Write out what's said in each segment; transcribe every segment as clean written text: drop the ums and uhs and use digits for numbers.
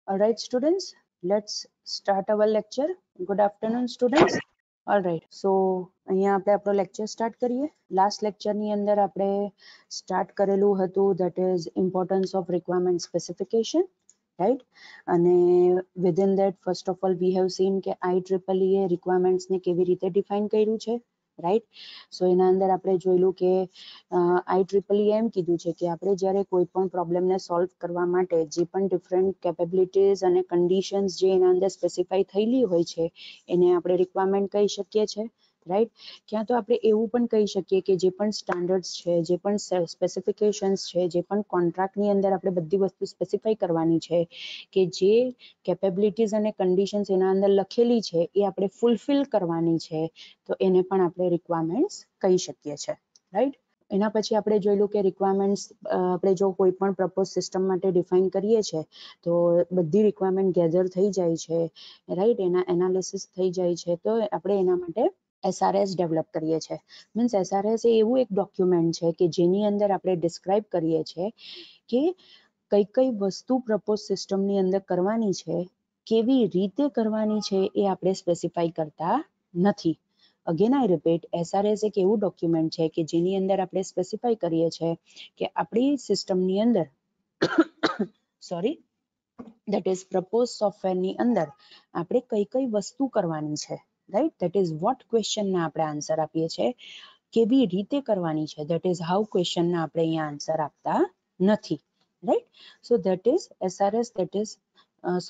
All right, students, let's start our lecture. Good afternoon, students. All right, so અહીંયા આપણે આપણો lecture start કરીએ. Last લેક્ચરની અંદર આપણે સ્ટાર્ટ કરેલું હતું, that is importance of requirement specification, right? અને within that, first of all, we have seen કે IEEE requirements ને કેવી રીતે define કર્યું છે, right? સો એના અંદર આપણે જોયેલું કે IEEE એમ કીધું છે કે આપણે જ્યારે કોઈ પણ પ્રોબ્લેમને સોલ્વ કરવા માટે જે પણ ડિફરન્ટ કેપેબિલિટીઝ અને કન્ડિશન્સ જે એના અંદર સ્પેસિફાઈ થયેલી હોય છે એને આપણે રિક્વાયરમેન્ટ કહી શકીએ છીએ, રાઈટ? ક્યાં તો આપણે એવું પણ કહી શકીએ કે જે પણ સ્ટાન્ડર્ડ્સ છે, જે પણ સ્પેસિફિકેશન્સ છે, જે પણ કોન્ટ્રાક્ટની અંદર આપણે બધી વસ્તુ સ્પેસિફાઈ કરવાની છે કે જે કેપેબિલિટીઝ અને કન્ડિશન્સ એના અંદર લખેલી છે એ આપણે ફૂલફિલ કરવાની છે, તો એને પણ આપણે રિક્વાયરમેન્ટ્સ કહી શકીએ છીએ, રાઈટ? એના પછી આપણે જોયેલું કે રિક્વાયરમેન્ટ્સ આપણે જો કોઈ પણ પ્રપોઝ સિસ્ટમ માટે ડિફાઇન કરીએ છીએ તો બધી રિક્વાયરમેન્ટ ગેધર થઈ જાય છે, રાઈટ? એના એનાલિસિસ થઈ જાય છે, તો આપણે એના માટે SRS ડેવલપ કરીએ છીએ. મીન્સ SRS એ એવું એક ડોક્યુમેન્ટ છે કે જેની અંદર આપણે ડિસ્ક્રાઇબ કરીએ છીએ કે કઈ કઈ વસ્તુ પ્રપોઝ સિસ્ટમની અંદર કરવાની છે, કેવી રીતે કરવાની છે એ આપણે સ્પેસિફાઈ કરતા નથી. અગેન આઈ રિપીટ, SRS એક એવું ડોક્યુમેન્ટ છે કે જેની અંદર આપણે સ્પેસિફાઈ કરીએ છીએ કે આપણી સિસ્ટમની અંદર સોરી that is પ્રપોઝ સોફ્ટવેરની અંદર આપણે કઈ કઈ વસ્તુ કરવાની છે, રાઈટ? that is what ક્વેશ્ચનના આપણે આન્સર આપીએ છીએ, કેવી રીતે કરવાની છે, that is how ક્વેશ્ચનના આપણે અહીંયા આન્સર આપતા નથી, right? So that is SRS, that is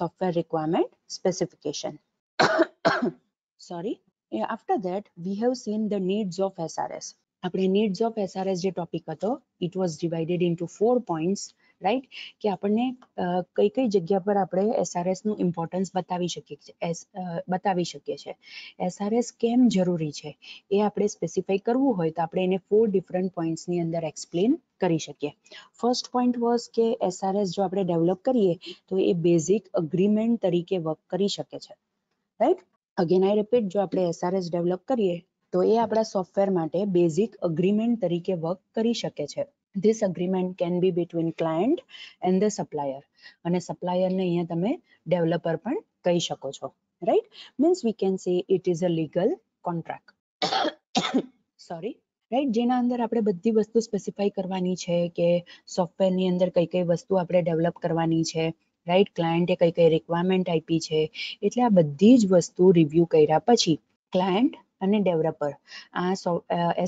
software requirement specification. Sorry. After that, we have seen the needs of SRS. આપણે needs of SRS જે ટોપિક હતો, it was divided into 4 points, right? કે આપણને કઈ કઈ જગ્યા પર આપણે SRS નું ઇમ્પોર્ટન્સ બતાવી શકીએ છે. SRS કેમ જરૂરી છે એ આપણે સ્પેસિફાઈ કરવું હોય તો આપણે એને 4 ડિફરન્ટ પોઈન્ટ્સની અંદર એક્સપ્લેન કરી શકીએ. ફર્સ્ટ પોઈન્ટ વોઝ કે SRS જો આપણે ડેવલપ કરીએ તો એ બેઝિક અગ્રીમેન્ટ તરીકે વર્ક કરી શકે છે, રાઈટ? અગેન આઈ રિપીટ, જો આપણે SRS ડેવલપ કરીએ તો એ આપણા સોફ્ટવેર માટે બેઝિક અગ્રીમેન્ટ તરીકે વર્ક કરી શકે છે. This agreement can be between client and the supplier, અને સપ્લાયરને અહીંયા તમે ડેવલપર પણ કહી શકો છો, right? Means we can say it is a legal contract. Sorry, right? જેના અંદર આપણે બધી વસ્તુ સ્પેસિફાઈ કરવાની છે કે સોફ્ટવેરની અંદર કઈ કઈ વસ્તુ આપણે ડેવલપ કરવાની છે, રાઈટ? ક્લાયન્ટે કઈ કઈ રિક્વાયરમેન્ટ આપી છે, એટલે આ બધી જ વસ્તુ રિવ્યુ કર્યા પછી ક્લાયન્ટ અને ડેવલપર આ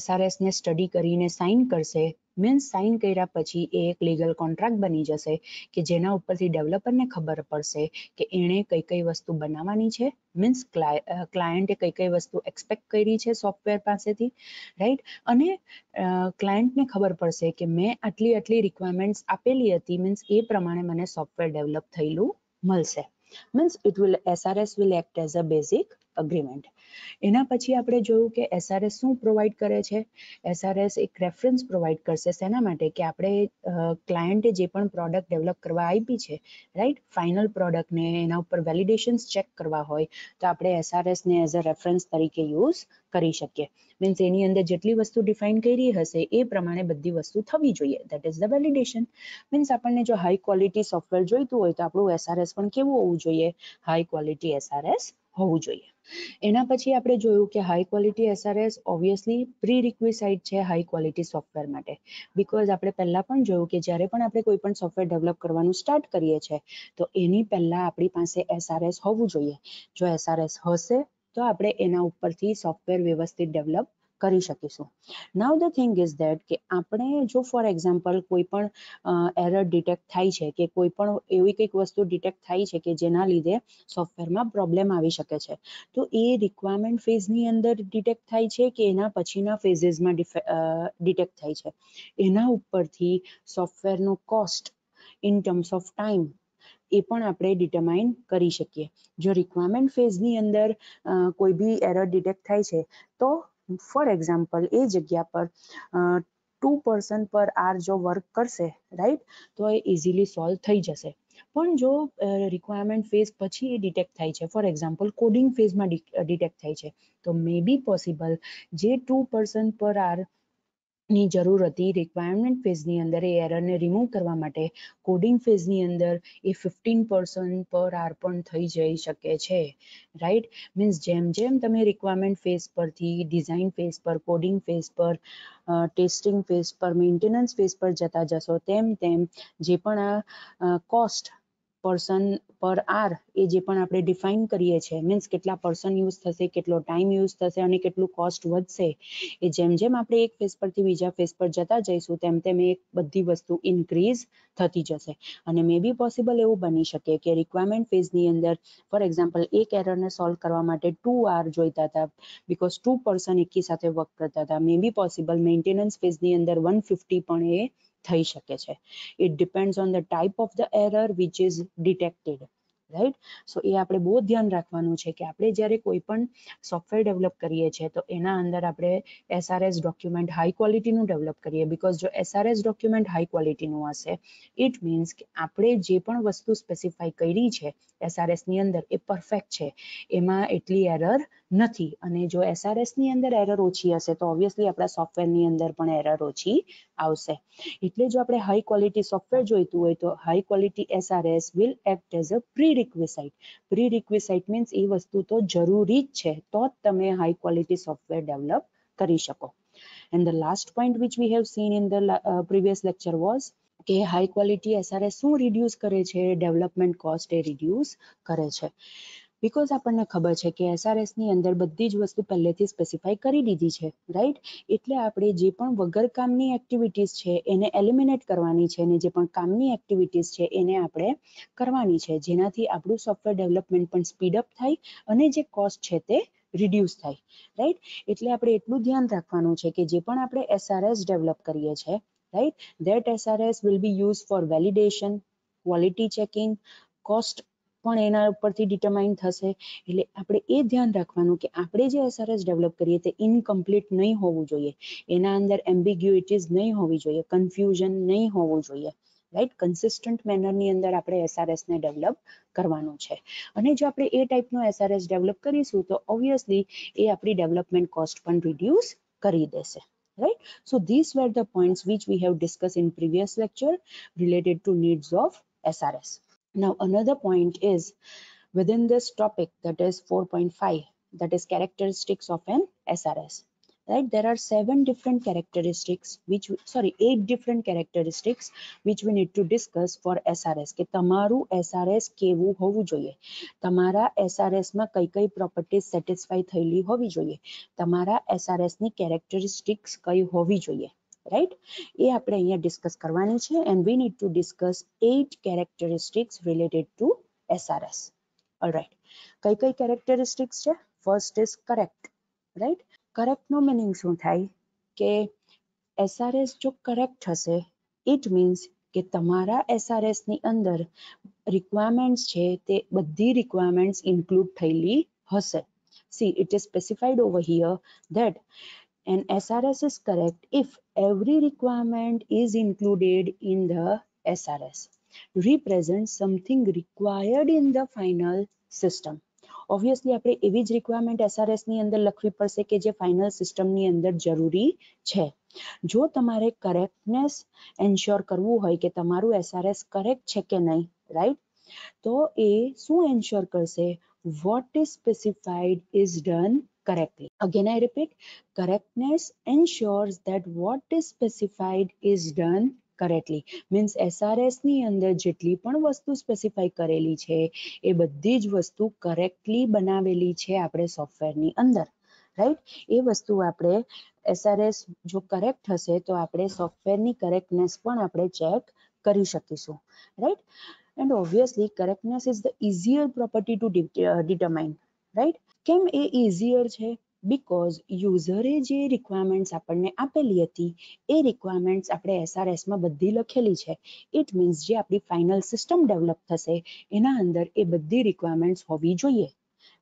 SRS ને સ્ટડી કરીને સાઇન કરશે. મીન્સ સાઇન કર્યા પછી એ એક લીગલ કોન્ટ્રાક્ટ બની જશે કે જેના ઉપરથી ડેવલપરને ખબર પડશે કે એણે કઈ કઈ વસ્તુ બનાવવાની છે, મીન્સ ક્લાયન્ટે કઈ કઈ વસ્તુ એક્સપેક્ટ કરી છે સોફ્ટવેર પાસેથી, રાઈટ? અને ક્લાયન્ટને ખબર પડશે કે મેં આટલી આટલી રિક્વાયરમેન્ટ્સ આપેલી હતી, મીન્સ એ પ્રમાણે મને સોફ્ટવેર ડેવલપ થયેલું મળશે. Means SRS will act as a basic agreement. એના પછી આપણે જોયું કે SRS શું પ્રોવાઈડ કરે છે. SRS એક રેફરન્સ પ્રોવાઈડ કરશે શેના માટે કે આપણે ક્લાયન્ટે જે પણ પ્રોડક્ટ ડેવલપ કરવા આપી છે, રાઈટ? ફાઇનલ પ્રોડક્ટને એના ઉપર વેલિડેશન્સ ચેક કરવા હોય તો આપણે SRS ને એઝ અ રેફરન્સ તરીકે યુઝ કરી શકીએ. મીન્સ એની અંદર જેટલી વસ્તુ ડિફાઇન કરી હશે એ પ્રમાણે બધી વસ્તુ થવી જોઈએ, that is the validation. Means આપણને જો હાઈ ક્વોલિટી સોફ્ટવેર જોઈતું હોય તો આપણું SRS પણ કેવું હોવું જોઈએ? હાઈ ક્વોલિટી SRS હોવું જોઈએ. એના પછી આપણે જોયું કે high quality SRS obviously prerequisite છે હાઈ ક્વોલિટી સોફ્ટવેર માટે, બીકોઝ આપણે પહેલા પણ જોયું કે જ્યારે પણ આપણે કોઈ પણ સોફ્ટવેર ડેવલપ કરવાનું સ્ટાર્ટ કરીએ છીએ તો એની પહેલા આપણી પાસે SRS હોવું જોઈએ. જો SRS હશે તો આપણે એના ઉપરથી સોફ્ટવેર વ્યવસ્થિત ડેવલપ કરી શકીશું. નાઉ ધ થિંગ ઇઝ ધેટ કે આપણે જો ફોર એક્ઝામ્પલ કોઈ પણ એરર ડિટેક્ટ થાય છે કે કોઈ પણ એવી કંઈક વસ્તુ ડિટેક્ટ થાય છે કે જેના લીધે સોફ્ટવેરમાં પ્રોબ્લેમ આવી શકે છે, તો એ રિક્વાયરમેન્ટ ફેઝની અંદર ડિટેક્ટ થાય છે કે એના પછીના ફેઝીસમાં ડિટેક્ટ થાય છે, એના ઉપરથી સોફ્ટવેરનો cost in terms of time એ પણ આપણે ડિટરમાઇન કરી શકીએ. જો રિક્વાયરમેન્ટ ફેઝની અંદર કોઈ બી એરર ડિટેક્ટ થાય છે તો ફોર એક્ઝામ્પલ એ જગ્યા પર 2% પર આર જો વર્ક કરશે, રાઈટ, તો એ ઇઝીલી સોલ્વ થઈ જશે. પણ જો રિક્વાયરમેન્ટ ફેઝ પછી એ ડિટેક્ટ થાય છે, ફોર એક્ઝામ્પલ કોડિંગ ફેઝમાં ડિટેક્ટ થાય છે, તો મે બી પોસિબલ જે 2% પર આર ની જરૂર હતી રિક્વાયરમેન્ટ ફેઝની અંદર એ એરરને રિમૂવ કરવા માટે કોડિંગ ફેઝની અંદર એ 15% પર આર પણ થઈ જઈ શકે છે, રાઈટ. મીન્સ જેમ જેમ તમે રિક્વાયરમેન્ટ ફેઝ પરથી ડિઝાઇન ફેઝ પર, કોડિંગ ફેઝ પર, ટેસ્ટિંગ ફેઝ પર, મેન્ટેનન્સ ફેઝ પર જતા જશો તેમ તેમ જે પણ આ કોસ્ટ પર્સન પર આર એ જે પણ આપણે ડિફાઇન કરીએ છીએ, મીન્સ કેટલા પર્સન યુઝ થશે, કેટલો ટાઈમ યુઝ થશે અને કેટલું કોસ્ટ વધશે, એ જેમ જેમ આપણે એક ફેઝ પરથી બીજા ફેઝ પર જતા જઈશું તેમ તેમ એ બધી વસ્તુ ઇન્ક્રીઝ થતી જશે. અને મે બી પોસિબલ એવું બની શકે કે રિક્વાયરમેન્ટ ફેઝની અંદર ફોર એક્ઝામ્પલ એક એરરને સોલ્વ કરવા માટે 2 આર જોઈતા હતા બીકોઝ 2 પર્સન એકી સાથે વર્ક કરતા હતા. મે બી પોસિબલ મેન્ટેનન્સ ફેઝની અંદર 150 પણ એ થઈ શકે છે. It depends on the type of the error which is detected, right. So એ આપણે બહુ ધ્યાન રાખવાનું છે કે આપણે જ્યારે કોઈ પણ સોફ્ટવેર ડેવલપ કરીએ છીએ તો એના અંદર આપણે SRS ડોક્યુમેન્ટ હાઈ ક્વોલિટીનું ડેવલપ કરીએ બીકોઝ જો SRS ડોક્યુમેન્ટ હાઈ ક્વોલિટીનું હશે ઇટ મીન્સ કે આપણે જે પણ વસ્તુ સ્પેસિફાઈ કરી છે SRS ની અંદર એ પરફેક્ટ છે, એમાં એટલી એરર નથી. અને જો SRS ની અંદર એરર ઓછી હશે તો ઓબ્વિયસલી આપણા સોફ્ટવેરની અંદર પણ એરર ઓછી આવશે. એટલે જો આપણે હાઈ ક્વોલિટી સોફ્ટવેર જોઈતું હોય તો high quality SRS will act as a prerequisite means એ વસ્તુ તો જરૂરી જ છે તો જ તમે હાઈ ક્વોલિટી સોફ્ટવેર ડેવલપ કરી શકો. And the last point which we have seen in the previous lecture was કે હાઈ ક્વોલિટી SRS શું રિડ્યુસ કરે છે? ડેવલપમેન્ટ કોસ્ટ એ રિડ્યુસ કરે છે. બીકોઝ આપણને ખબર છે કે SRS ની અંદર બધી જ વસ્તુ પહેલેથી સ્પેસિફાઈ કરી દીધી છે, રાઈટ. એટલે આપણે જે પણ વગર કામની એક્ટિવિટીઝ છે એને એલિમિનેટ કરવાની છે અને જે પણ કામની એક્ટિવિટીઝ છે એને આપણે કરવાની છે, જેનાથી આપણું સોફ્ટવેર ડેવલપમેન્ટ પણ સ્પીડઅપ થાય અને જે કોસ્ટ છે તે રિડ્યુસ થાય, રાઈટ. એટલે આપણે એટલું ધ્યાન રાખવાનું છે કે જે પણ આપણે SRS ડેવલપ કરીએ છીએ, right, that SRS will be used for validation, quality checking, cost પણ એના ઉપરથી ડિટરમાઇન થશે. એટલે આપણે એ ધ્યાન રાખવાનું કે આપણે જે SRS ડેવલપ કરીએ તે ઇનકમ્પ્લીટ નહીં હોવું જોઈએ, એના અંદર એમ્બિગ્યુઇટીઝ નહીં હોવી જોઈએ, કન્ફ્યુઝન નહીં હોવું જોઈએ, રાઈટ. કન્સિસ્ટન્ટ મેનરની અંદર આપણે SRS ને ડેવલપ કરવાનું છે. અને જો આપણે એ ટાઈપનો SRS ડેવલપ કરીશું તો ઓબ્વિયસલી એ આપણી ડેવલપમેન્ટ કોસ્ટ પણ રિડ્યુસ કરી દેશે, right. So these were the points which we have discussed in previous lecture related to needs of SRS. Now another point is within this topic, that is 4.5, that is characteristics of an SRS, right. There are 8 different characteristics which we need to discuss for SRS કે તમારું SRS કેવું હોવું જોઈએ, તમારા SRS માં કઈ કઈ properties satisfy થયેલી હોવી જોઈએ, તમારા SRS ની કેરેક્ટરિસ્ટિક્સ કઈ હોવી જોઈએ, રાઈટ. એ આપણે અહીંયા ડિસ્કસ કરવાની છે and we need to discuss 8 characteristics related to SRS. Alright. કઈ કઈ કેરેક્ટરિસ્ટિક્સ છે? First is correct, right. Correct નો મિનિંગ શું થાય કે SRS જો કરેક્ટ હશે ઇટ મીન્સ કે તમારા SRS ની અંદર રિક્વાયરમેન્ટ્સ છે તે બધી રિક્વાયરમેન્ટ્સ ઇન્ક્લુડ થયેલી હશે. See, it is specified over here that an SRS is correct if every requirement is included in the SRS, represents something required in the final system. Obviously આપણે એવી જ રિક્વાયરમેન્ટ SRS ની અંદર લખવી પડશે કે જે ફાઇનલ સિસ્ટમની અંદર જરૂરી છે. જો તમારે કરેક્ટનેસ એન્શ્યોર કરવું હોય કે તમારું SRS કરેક્ટ છે કે નહીં, રાઈટ, તો એ શું એન્શ્યોર કરશે? What is specified is done correctly. Again I repeat, correctness ensures that what is specified is done correctly. Means SRS ની અંદર જેટલી પણ વસ્તુ સ્પેસિફાઈ કરેલી છે એ બધી જ વસ્તુ કરેક્ટલી બનાવેલી છે આપણે સોફ્ટવેરની અંદર, રાઈટ. એ વસ્તુ આપણે SRS જો કરેક્ટ હશે તો આપણે સોફ્ટવેરની કરેક્ટનેસ પણ આપણે ચેક કરી શકીશું, right. And obviously correctness is the easier property to determine, right. કેમ એ easier છે? Because યુઝરે જે રિક્વાયરમેન્ટ્સ આપણને આપેલી હતી એ રિક્વાયરમેન્ટ્સ આપણે SRS માં બધી લખેલી છે. ઇટ મીન્સ જે આપણી ફાઇનલ સિસ્ટમ ડેવલપ થશે એના અંદર એ બધી રિક્વાયરમેન્ટ્સ હોવી જોઈએ,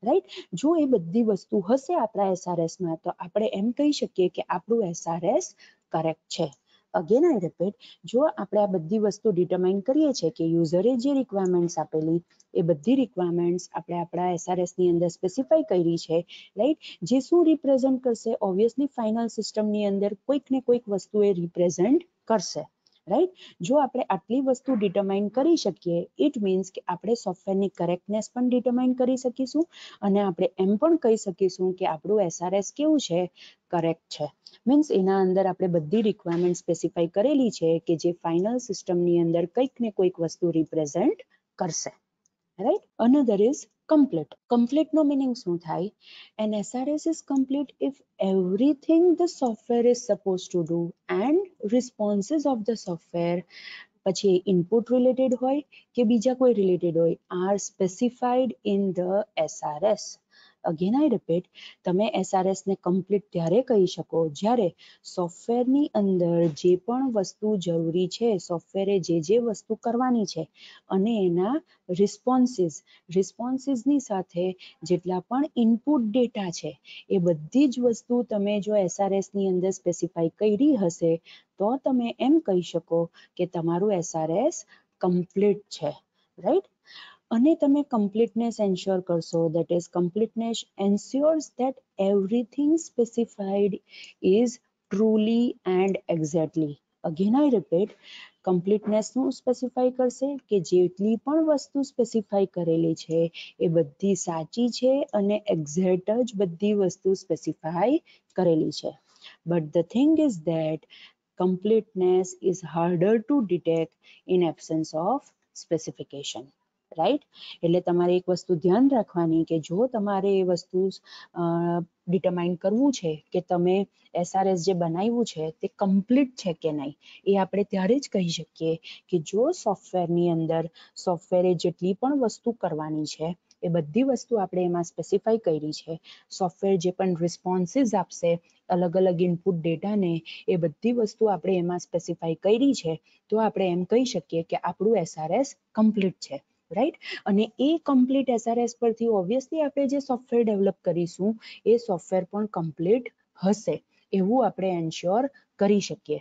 રાઈટ. જો એ બધી વસ્તુ હશે આપણા SRS માં તો આપણે એમ કહી શકીએ કે આપણું SRS કરેક્ટ છે. અગેન આઈ રિપીટ, જો આપણે આ બધી વસ્તુ ડિટરમાઇન કરીએ છીએ કે યુઝરે જે રિક્વાયરમેન્ટ્સ આપેલી એ બધી રિક્વાયરમેન્ટ્સ આપણે આપણા SRS ની અંદર સ્પેસિફાઈ કરી છે, રાઈટ, જે શું રિપ્રેઝન્ટ કરશે, ઓબ્વિયસલી ફાઇનલ સિસ્ટમની અંદર કોઈક ને કોઈક વસ્તુ એ રિપ્રેઝન્ટ કરશે, રાઈટ. જો આપણે આટલી વસ્તુ ડિટરમાઇન કરી શકીએ, ઇટ મીન્સ કે આપણે સોફ્ટવેરની કરેક્ટનેસ પણ ડિટરમાઇન કરી શકીશું અને આપણે એમ પણ કહી શકીશું કે આપણું SRS કેવું છે, કરેક્ટ છે. મીન્સ એના અંદર આપણે બધી રિક્વાયરમેન્ટ સ્પેસિફાઈ કરેલી છે કે જે ફાઇનલ સિસ્ટમની અંદર કંઈક ને કોઈક વસ્તુ રિપ્રેઝન્ટ કરશે, right. Another is complete. complete નો મીનિંગ શું થાય? An SRS is complete if everything the software is supposed to do and responses of the software, પછી input related હોય કે બીજા કોઈ related હોય, are specified in the SRS. Again I repeat, તમે SRS ને complete ત્યારે કહી શકો જ્યારે સોફ્ટવેરની અંદર જે પણ વસ્તુ જરૂરી છે, સોફ્ટવેરે જે વસ્તુ કરવાની છે અને એના રિસ્પોન્સીસની સાથે જેટલા પણ ઇનપુટ ડેટા છે એ બધી જ વસ્તુ તમે જો SRS ની અંદર સ્પેસિફાઈ કરી હશે તો તમે એમ કહી શકો કે તમારું SRS કમ્પ્લીટ છે, રાઈટ. અને તમે completeness ensure કરશો, that is completeness ensures that everything specified is truly and exactly. Again I repeat, completeness નું સ્પેસિફાઈ કરશે કે જેટલી પણ વસ્તુ સ્પેસિફાઈ કરેલી છે એ બધી સાચી છે અને એક્ઝેક્ટ જ બધી વસ્તુ સ્પેસિફાઈ કરેલી છે. But the thing is that completeness is harder to detect in absence of specification. Right. એટલે તમારે એક વસ્તુ ધ્યાન રાખવાની કે જો તમારે એ વસ્તુ ડિટરમાઇન કરવું છે કે તમે SRS જે બનાવ્યું છે તે કમ્પ્લીટ છે કે નહીં, એ આપણે ત્યારે જ કહી શકીએ કે જો સોફ્ટવેરની અંદર સોફ્ટવેરે જેટલી પણ વસ્તુ કરવાની છે એ બધી વસ્તુ આપણે એમાં સ્પેસિફાઈ કરી છે, સોફ્ટવેર જે પણ રિસ્પોન્સીસ આપશે અલગ અલગ ઇનપુટ ડેટાને એ બધી વસ્તુ આપણે એમાં સ્પેસિફાઈ કરી છે, તો આપણે એમ કહી શકીએ કે આપણું SRS કમ્પ્લીટ છે, રાઈટ. અને એ કમ્પ્લીટ SRS પરથી ઓબ્વિયસલી આપણે જે સોફ્ટવેર ડેવલપ કરીશું એ સોફ્ટવેર પણ કમ્પ્લીટ હશે એવું આપણે એન્શ્યોર કરી શકીએ.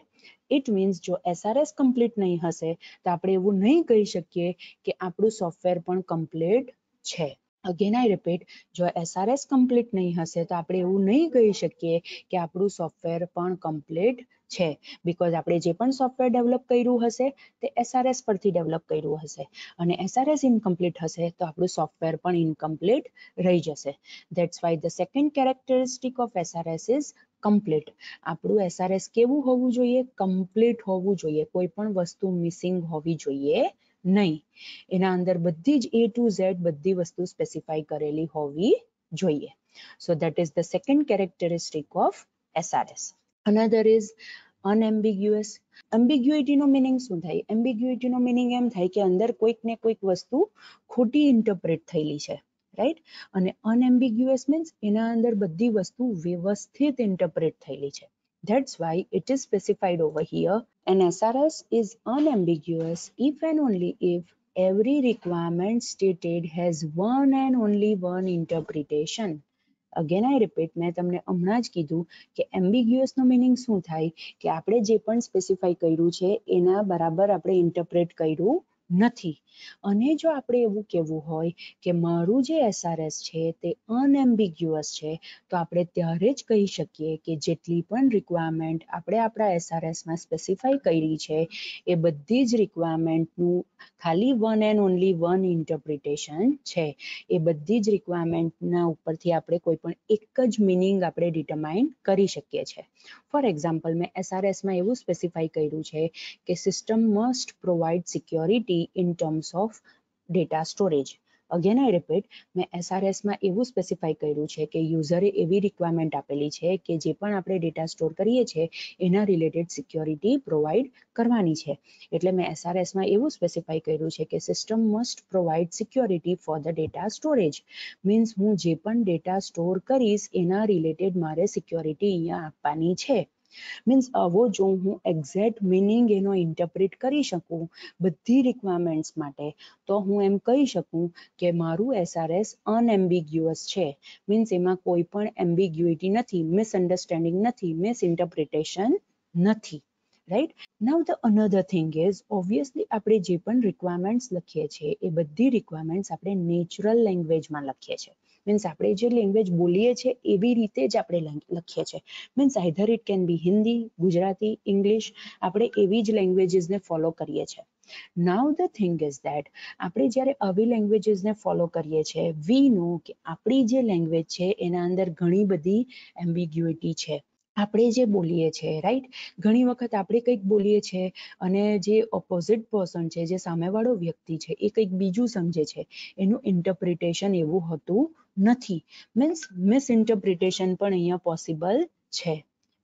ઇટ મીન્સ જો SRS કમ્પ્લીટ નહીં હશે તો આપણે એવું નહીં કહી શકીએ કે આપણું સોફ્ટવેર પણ કમ્પ્લીટ છે. અગેન આઈ રિપીટ, જો SRS કમ્પ્લીટ નહીં હશે તો આપણે એવું નહીં કહી શકીએ કે આપણું સોફ્ટવેર પણ કમ્પ્લીટ છે, બીકોઝ આપણે જે પણ સોફ્ટવેર ડેવલપ કર્યું હશે તે SRS પરથી ડેવલપ કર્યું હશે અને SRS ઇનકમ્પ્લીટ હશે તો આપણું સોફ્ટવેર પણ ઇનકમ્પ્લીટ રહી જશે. That's why the second characteristic of SRS is complete. આપણું SRS કેવું હોવું જોઈએ? કમ્પ્લીટ હોવું જોઈએ, કોઈ પણ વસ્તુ મિસિંગ હોવી જોઈએ નહીં. એના અંદર બધી જ A to Z બધી વસ્તુ સ્પેસિફાઈ કરેલી હોવી જોઈએ. So that is the second characteristic of SRS. Another is unambiguous. Ambiguity નો મીનિંગ શું થાય? Ambiguity નો મીનિંગ એમ થાય કે અંદર કોઈક ને કોઈક વસ્તુ ખોટી ઇન્ટરપ્રેટ થયેલી છે, રાઈટ. અને unambiguous means એના અંદર બધી વસ્તુ વ્યવસ્થિત ઇન્ટરપ્રેટ થયેલી છે. That's why it is specified over here. An SRS is unambiguous if and only if every requirement stated has one and only one interpretation. Again I repeat, મેં તમને હમણાં જ કીધું કે ambiguous નો મીનિંગ શું થાય કે આપણે જે પણ સ્પેસિફાઈ કર્યું છે એના બરાબર આપણે ઇન્ટરપ્રેટ કર્યું નથી. અને જો આપણે એવું કહેવું હોય કે મારું જે SRS છે તે અનએમ્બિગ્યુઅસ છે તો આપણે ત્યારે જ કહી શકીએ કે જેટલી પણ રિક્વાયરમેન્ટ આપણે આપણા SRSમાં સ્પેસિફાઈ કરી છે એ બધી જ રિક્વાયરમેન્ટનું ખાલી one and only one interpretation છે. એ બધી જ રિક્વાયરમેન્ટના ઉપરથી આપણે કોઈ પણ એક જ મિનિંગ આપણે ડિટરમાઇન કરી શકીએ છીએ. ફોર એક્ઝામ્પલ, મેં SRSમાં એવું સ્પેસિફાઈ કર્યું છે કે system must provide security in terms of data storage. Again I repeat, મેં SRSમાં એવું સ્પેસિફાઈ કર્યું છે કે યુઝરે એવી રિક્વાયરમેન્ટ આપેલી છે કે જે પણ આપણે ડેટા સ્ટોર કરીએ છીએ એના રિલેટેડ સિક્યોરિટી પ્રોવાઈડ કરવાની છે. એટલે મેં SRSમાં એવું સ્પેસિફાઈ કર્યું છે કે system must provide security for the data storage. Means હું જે પણ ડેટા સ્ટોર કરીશ એના રિલેટેડ મારે સિક્યોરિટી અહીંયા આપવાની છે. મીન્સ આવો જો હું એક્ઝેક્ટ મિનિંગ એનો ઇન્ટરપ્રિટ કરી શકું બધી રિક્વાયરમેન્ટ્સ માટે તો હું એમ કહી શકું કે મારું SRS અનએમ્બિગ્યુઅસ છે. મીન્સ એમાં કોઈ પણ એમ્બિગ્યુઇટી નથી, મિસઅન્ડરસ્ટેન્ડિંગ નથી, મિસઇન્ટરપ્રિટેશન નથી, right. Now the another thing is obviously આપણે જે પણ રિક્વાયરમેન્ટ્સ લખીએ છીએ એ બધી રિક્વાયરમેન્ટ્સ આપણે નેચરલ લેંગ્વેજમાં લખીએ છીએ. મીન્સ આપણે જે લેંગ્વેજ બોલીએ છીએ એવી રીતે જ આપણે લખીએ છીએ. Means either it can be Hindi, Gujarati, English, આપણે એવી જ લેંગ્વેજીસને ફોલો કરીએ છીએ. નાઉ ધ થિંગ ઇઝ દેટ આપણે જ્યારે આવી લેંગ્વેજીસને ફોલો કરીએ છીએ, વી નો કે આપણી જે લેંગ્વેજ છે એના અંદર ઘણી બધી એમ્બિગ્યુઇટી છે. આપણે જે બોલીએ છીએ, રાઈટ, ઘણી વખત આપણે કંઈક બોલીએ છીએ અને જે ઓપોઝિટ પર્સન છે, જે સામેવાળો વ્યક્તિ છે, એ કંઈક બીજું સમજે છે. એનું ઇન્ટરપ્રિટેશન એવું હોતું નથી. મીન્સ મિસઇન્ટરપ્રિટેશન પણ અહીંયા પોસિબલ છે.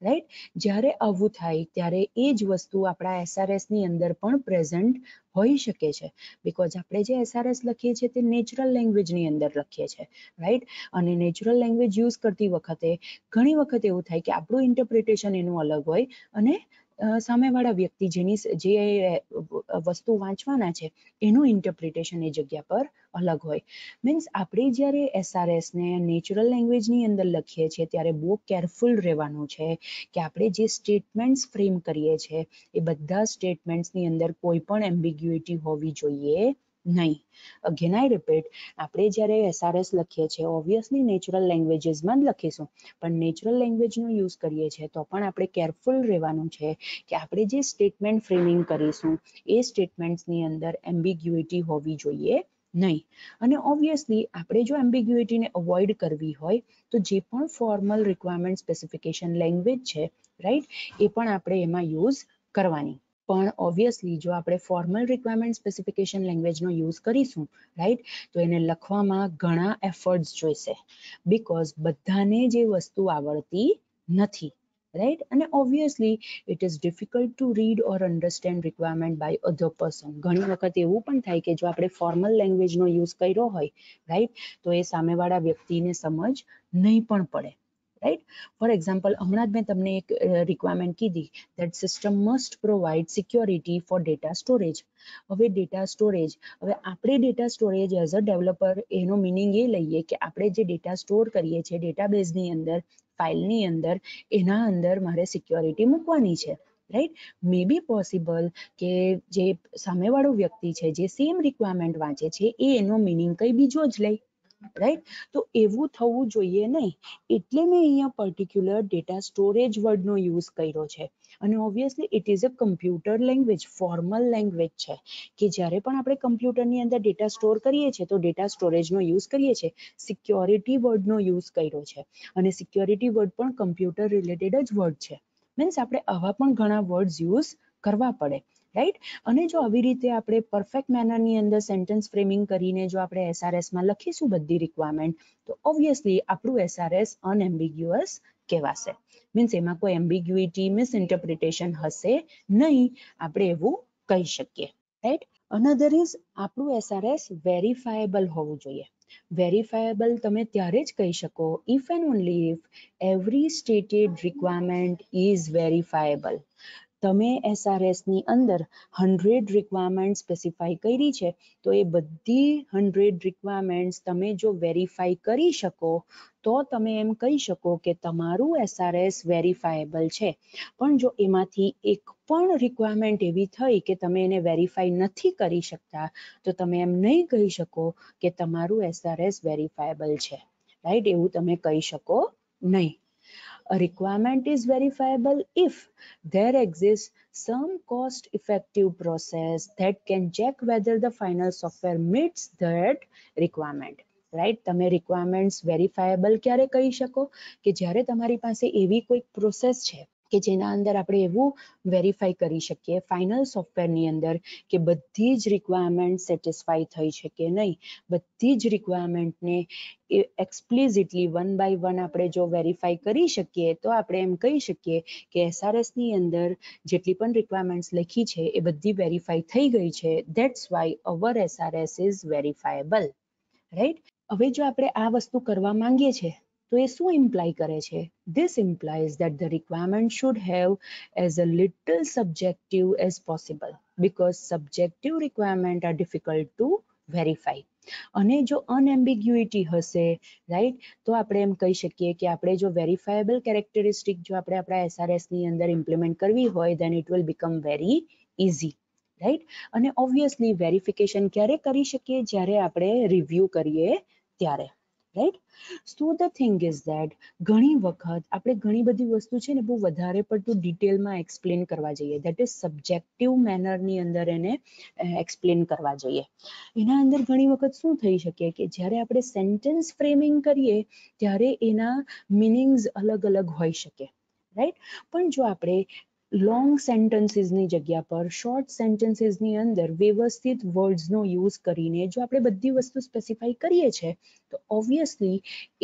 રાઈટ. જ્યારે આવું થાય ત્યારે એ જ વસ્તુ આપણા SRS ની અંદર પણ પ્રેઝન્ટ હોઈ શકે છે. બીકોઝ આપણે જે SRS લખીએ છીએ તે નેચરલ લેંગ્વેજની અંદર લખીએ છીએ, રાઈટ. અને નેચરલ લેંગ્વેજ યુઝ કરતી વખતે ઘણી વખત એવું થાય કે આપણું ઇન્ટરપ્રિટેશન એનું અલગ હોય અને સામેવાળા વ્યક્તિ જેની જે વસ્તુ વાંચવાના છે એનું ઇન્ટરપ્રિટેશન એ જગ્યા પર અલગ હોય. મીન્સ આપણે જ્યારે SRS ને નેચરલ લેંગ્વેજની અંદર લખીએ છીએ ત્યારે બહુ કેરફુલ રહેવાનું છે કે આપણે જે સ્ટેટમેન્ટ્સ ફ્રેમ કરીએ છીએ એ બધા સ્ટેટમેન્ટ્સની અંદર કોઈ પણ એમ્બિગ્યુઇટી હોવી જોઈએ નહીં. અગેન આઈ રિપીટ, આપણે જ્યારે SRS લખીએ છીએ ઓબ્વિયસલી નેચરલ લેંગ્વેજીસમાં જ લખીશું, પણ નેચરલ લેંગ્વેજનો યુઝ કરીએ છીએ તો પણ આપણે કેરફુલ રહેવાનું છે કે આપણે જે સ્ટેટમેન્ટ ફ્રેમિંગ કરીશું એ સ્ટેટમેન્ટ્સની અંદર એમ્બિગ્યુઇટી હોવી જોઈએ નહીં. અને ઓબ્વિયસલી આપણે જો એમ્બિગ્યુઇટીને અવોઇડ કરવી હોય તો જે પણ ફોર્મલ રિક્વાયરમેન્ટ સ્પેસિફિકેશન લેંગ્વેજ છે, રાઈટ, એ પણ આપણે એમાં યુઝ કરવાની. પણ ઓબ્વિયસલી જો આપણે ફોર્મલ રિક્વાયરમેન્ટ સ્પેસિફિકેશન લેંગ્વેજનો યુઝ કરીશું, રાઈટ, તો એને લખવામાં ઘણા એફર્ટ્સ જોઈશે. બીકોઝ બધાને જે વસ્તુ આવડતી નથી, રાઈટ. અને obviously it is difficult to read or understand requirement by other person. ઘણી વખત એવું પણ થાય કે જો આપણે ફોર્મલ લેંગ્વેજનો યુઝ કર્યો હોય, રાઈટ, તો એ સામેવાળા વ્યક્તિને સમજ નહીં પણ પડે, રાઈટ. ફોર એક્ઝામ્પલ, હમણાં જ મેં તમને એક રિક્વાયરમેન્ટ કીધી that system must provide security for data storage. હવે ડેટા સ્ટોરેજ, હવે આપણે data storage as a developer એનો મિનિંગ એ લઈએ કે આપણે જે ડેટા સ્ટોર કરીએ છીએ ડેટાબેઝની અંદર, ફાઇલની અંદર, એના અંદર મારે સિક્યોરિટી મૂકવાની છે, રાઈટ. મે બી પોસિબલ કે જે સામેવાળો વ્યક્તિ છે જે સેમ રિક્વાયરમેન્ટ વાંચે છે એ એનો મિનિંગ કંઈ બીજો જ લે, રાઈટ. તો એવું થવું જોઈએ નહીં. એટલે મેં અહીંયા પર્ટિક્યુલર ડેટા સ્ટોરેજ વર્ડનો યુઝ કર્યો છે. અને obviously it is a computer language, formal language છે કે જ્યારે પણ આપણે કમ્પ્યુટરની અંદર ડેટા સ્ટોર કરીએ છીએ તો ડેટા સ્ટોરેજનો યુઝ કરીએ છીએ. સિક્યોરિટી વર્ડનો યુઝ કર્યો છે અને સિક્યોરિટી વર્ડ પણ કમ્પ્યુટર રિલેટેડ જ વર્ડ છે. મીન્સ આપણે આવા પણ ઘણા વર્ડ્સ યુઝ કરવા પડે, રાઈટ. અને જો આવી રીતે આપણે પરફેક્ટ મેનરની અંદર સેન્ટેન્સ ફ્રેમિંગ કરીને જો આપણે SRSમાં લખીશું બધી રિક્વાયરમેન્ટ, તો ઓબ્વિયસલી આપણું SRS અનએમ્બિગ્યુઅસ કહેવાશે. મીન્સ એમાં કોઈ એમ્બિગ્યુઇટી, મિસઇન્ટરપ્રિટેશન હશે નહીં, આપણે એવું કહી શકીએ, રાઈટ. અનધર ઇઝ આપણું SRS વેરીફાયેબલ હોવું જોઈએ. વેરીફાયેબલ તમે ત્યારે જ કહી શકો if and only if every stated requirement is verifiable. તમે SRSની અંદર 100 રિક્વાયરમેન્ટ સ્પેસિફાઈ કરી છે તો એ બધી 100 રિક્વાયરમેન્ટ્સ તમે જો વેરીફાઈ કરી શકો તો તમે એમ કહી શકો કે તમારું SRS વેરીફાયેબલ છે. પણ જો એમાંથી એક પણ રિક્વાયરમેન્ટ એવી થઈ કે તમે એને વેરીફાઈ નથી કરી શકતા તો તમે એમ નહીં કહી શકો કે તમારું SRS વેરીફાયેબલ છે, રાઈટ. એવું તમે કહી શકો નહીં. A requirement is verifiable if there exists some cost-effective process that can check whether the final software meets that requirement. Right. તમે રિક્વાયરમેન્ટ્સ વેરીફાયેબલ ક્યારે કહી શકો કે જ્યારે તમારી પાસે એવી કોઈ પ્રોસેસ છે કે જેના અંદર આપણે એવું વેરીફાઈ કરી શકીએ ફાઇનલ સોફ્ટવેરની અંદર કે બધી જ રિક્વાયરમેન્ટ સેટિસ્ફાઈ થઈ છે કે નહીં. બધી જ રિક્વાયરમેન્ટને એક્સપ્લિસિટલી વન બાય વન આપણે જો વેરીફાઈ કરી શકીએ તો આપણે એમ કહી શકીએ કે SRSની અંદર જેટલી પણ રિક્વાયરમેન્ટ્સ લખી છે એ બધી વેરીફાઈ થઈ ગઈ છે. That's why our SRS is verifiable, right. હવે જો આપણે આ વસ્તુ કરવા માંગીએ છીએ તો એ શું ઇમ્પ્લાય કરે છે? This implies that the requirement should have as a little subjective as possible because subjective requirements are difficult to verify. અને જો અનએમ્બિગ્યુઇટી હશે, રાઈટ, તો આપણે એમ કહી શકીએ કે આપણે જો વેરીફાયેબલ કેરેક્ટરિસ્ટિક જો આપણે આપણા SRS ની અંદર ઇમ્પ્લિમેન્ટ કરવી હોય then it will become very easy, right. અને ઓબ્વિયસલી વેરિફિકેશન ક્યારે કરી શકીએ? જ્યારે આપણે રિવ્યુ કરીએ ત્યારે, right. So the thing is that ઘણી વખત આપણે ઘણી બધી વસ્તુ છે ને બહુ વધારે પડતું ડિટેલમાં એક્સપ્લેન કરવા જઈએ, દેટ ઇઝ સબ્જેક્ટિવ મેનરની અંદર એને એક્સપ્લેન કરવા જઈએ. એના અંદર ઘણી વખત શું થઈ શકે કે જ્યારે આપણે સેન્ટેન્સ ફ્રેમિંગ કરીએ ત્યારે એના મિનિંગ્સ અલગ અલગ હોઈ શકે, રાઈટ. પણ જો આપણે લોંગ સેન્ટેન્સીસની જગ્યા પર શોર્ટ સેન્ટેન્સીસની અંદર વ્યવસ્થિત વર્ડ્સનો યુઝ કરીને જો આપણે બધી વસ્તુ સ્પેસિફાઈ કરીએ છીએ તો ઓબ્વિયસલી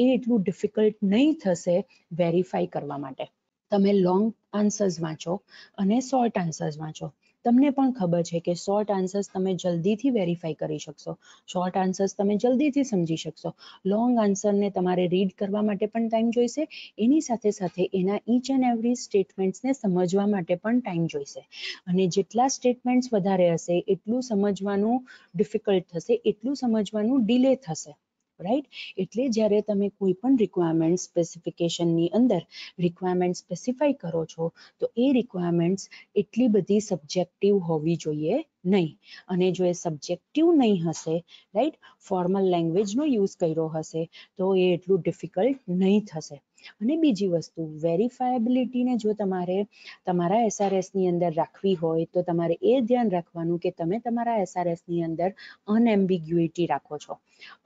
એ એટલું ડિફિકલ્ટ નહીં થશે વેરીફાઈ કરવા માટે. તમે લોંગ આન્સર્સ વાંચો અને શોર્ટ આન્સર્સ વાંચો, તમને પણ ખબર છે કે શોર્ટ આન્સર્સ તમે જલ્દીથી વેરીફાઈ કરી શકશો, શોર્ટ આન્સર્સ તમે જલ્દીથી સમજી શકશો. લોંગ આન્સરને તમારે રીડ કરવા માટે પણ ટાઈમ જોઈશે, એની સાથે સાથે એના ઈચ એન્ડ એવરી સ્ટેટમેન્ટ્સને સમજવા માટે પણ ટાઈમ જોઈશે. અને જેટલા સ્ટેટમેન્ટ્સ વધારે હશે એટલું સમજવાનું ડિફિકલ્ટ થશે, એટલું સમજવાનું ડિલે થશે, રાઈટ. એટલે જ્યારે તમે કોઈ પણ રિક્વાયરમેન્ટ સ્પેસિફિકેશનની અંદર રિક્વાયરમેન્ટ સ્પેસિફાઈ કરો છો તો એ રિક્વાયરમેન્ટ્સ એટલી બધી સબ્જેક્ટિવ હોવી જોઈએ નહીં. અને જો એ સબ્જેક્ટિવ નહીં હશે, રાઈટ, ફોર્મલ લેંગ્વેજનો યુઝ કર્યો હશે તો એ એટલું ડિફિકલ્ટ નહીં થશે. અને બીજી વસ્તુ, વેરીફાયેબિલિટીને જો તમારે તમારા SRSની અંદર રાખવી હોય તો તમારે એ ધ્યાન રાખવાનું કે તમે તમારા SRSની અંદર અનએમ્બિગ્યુઇટી રાખો છો.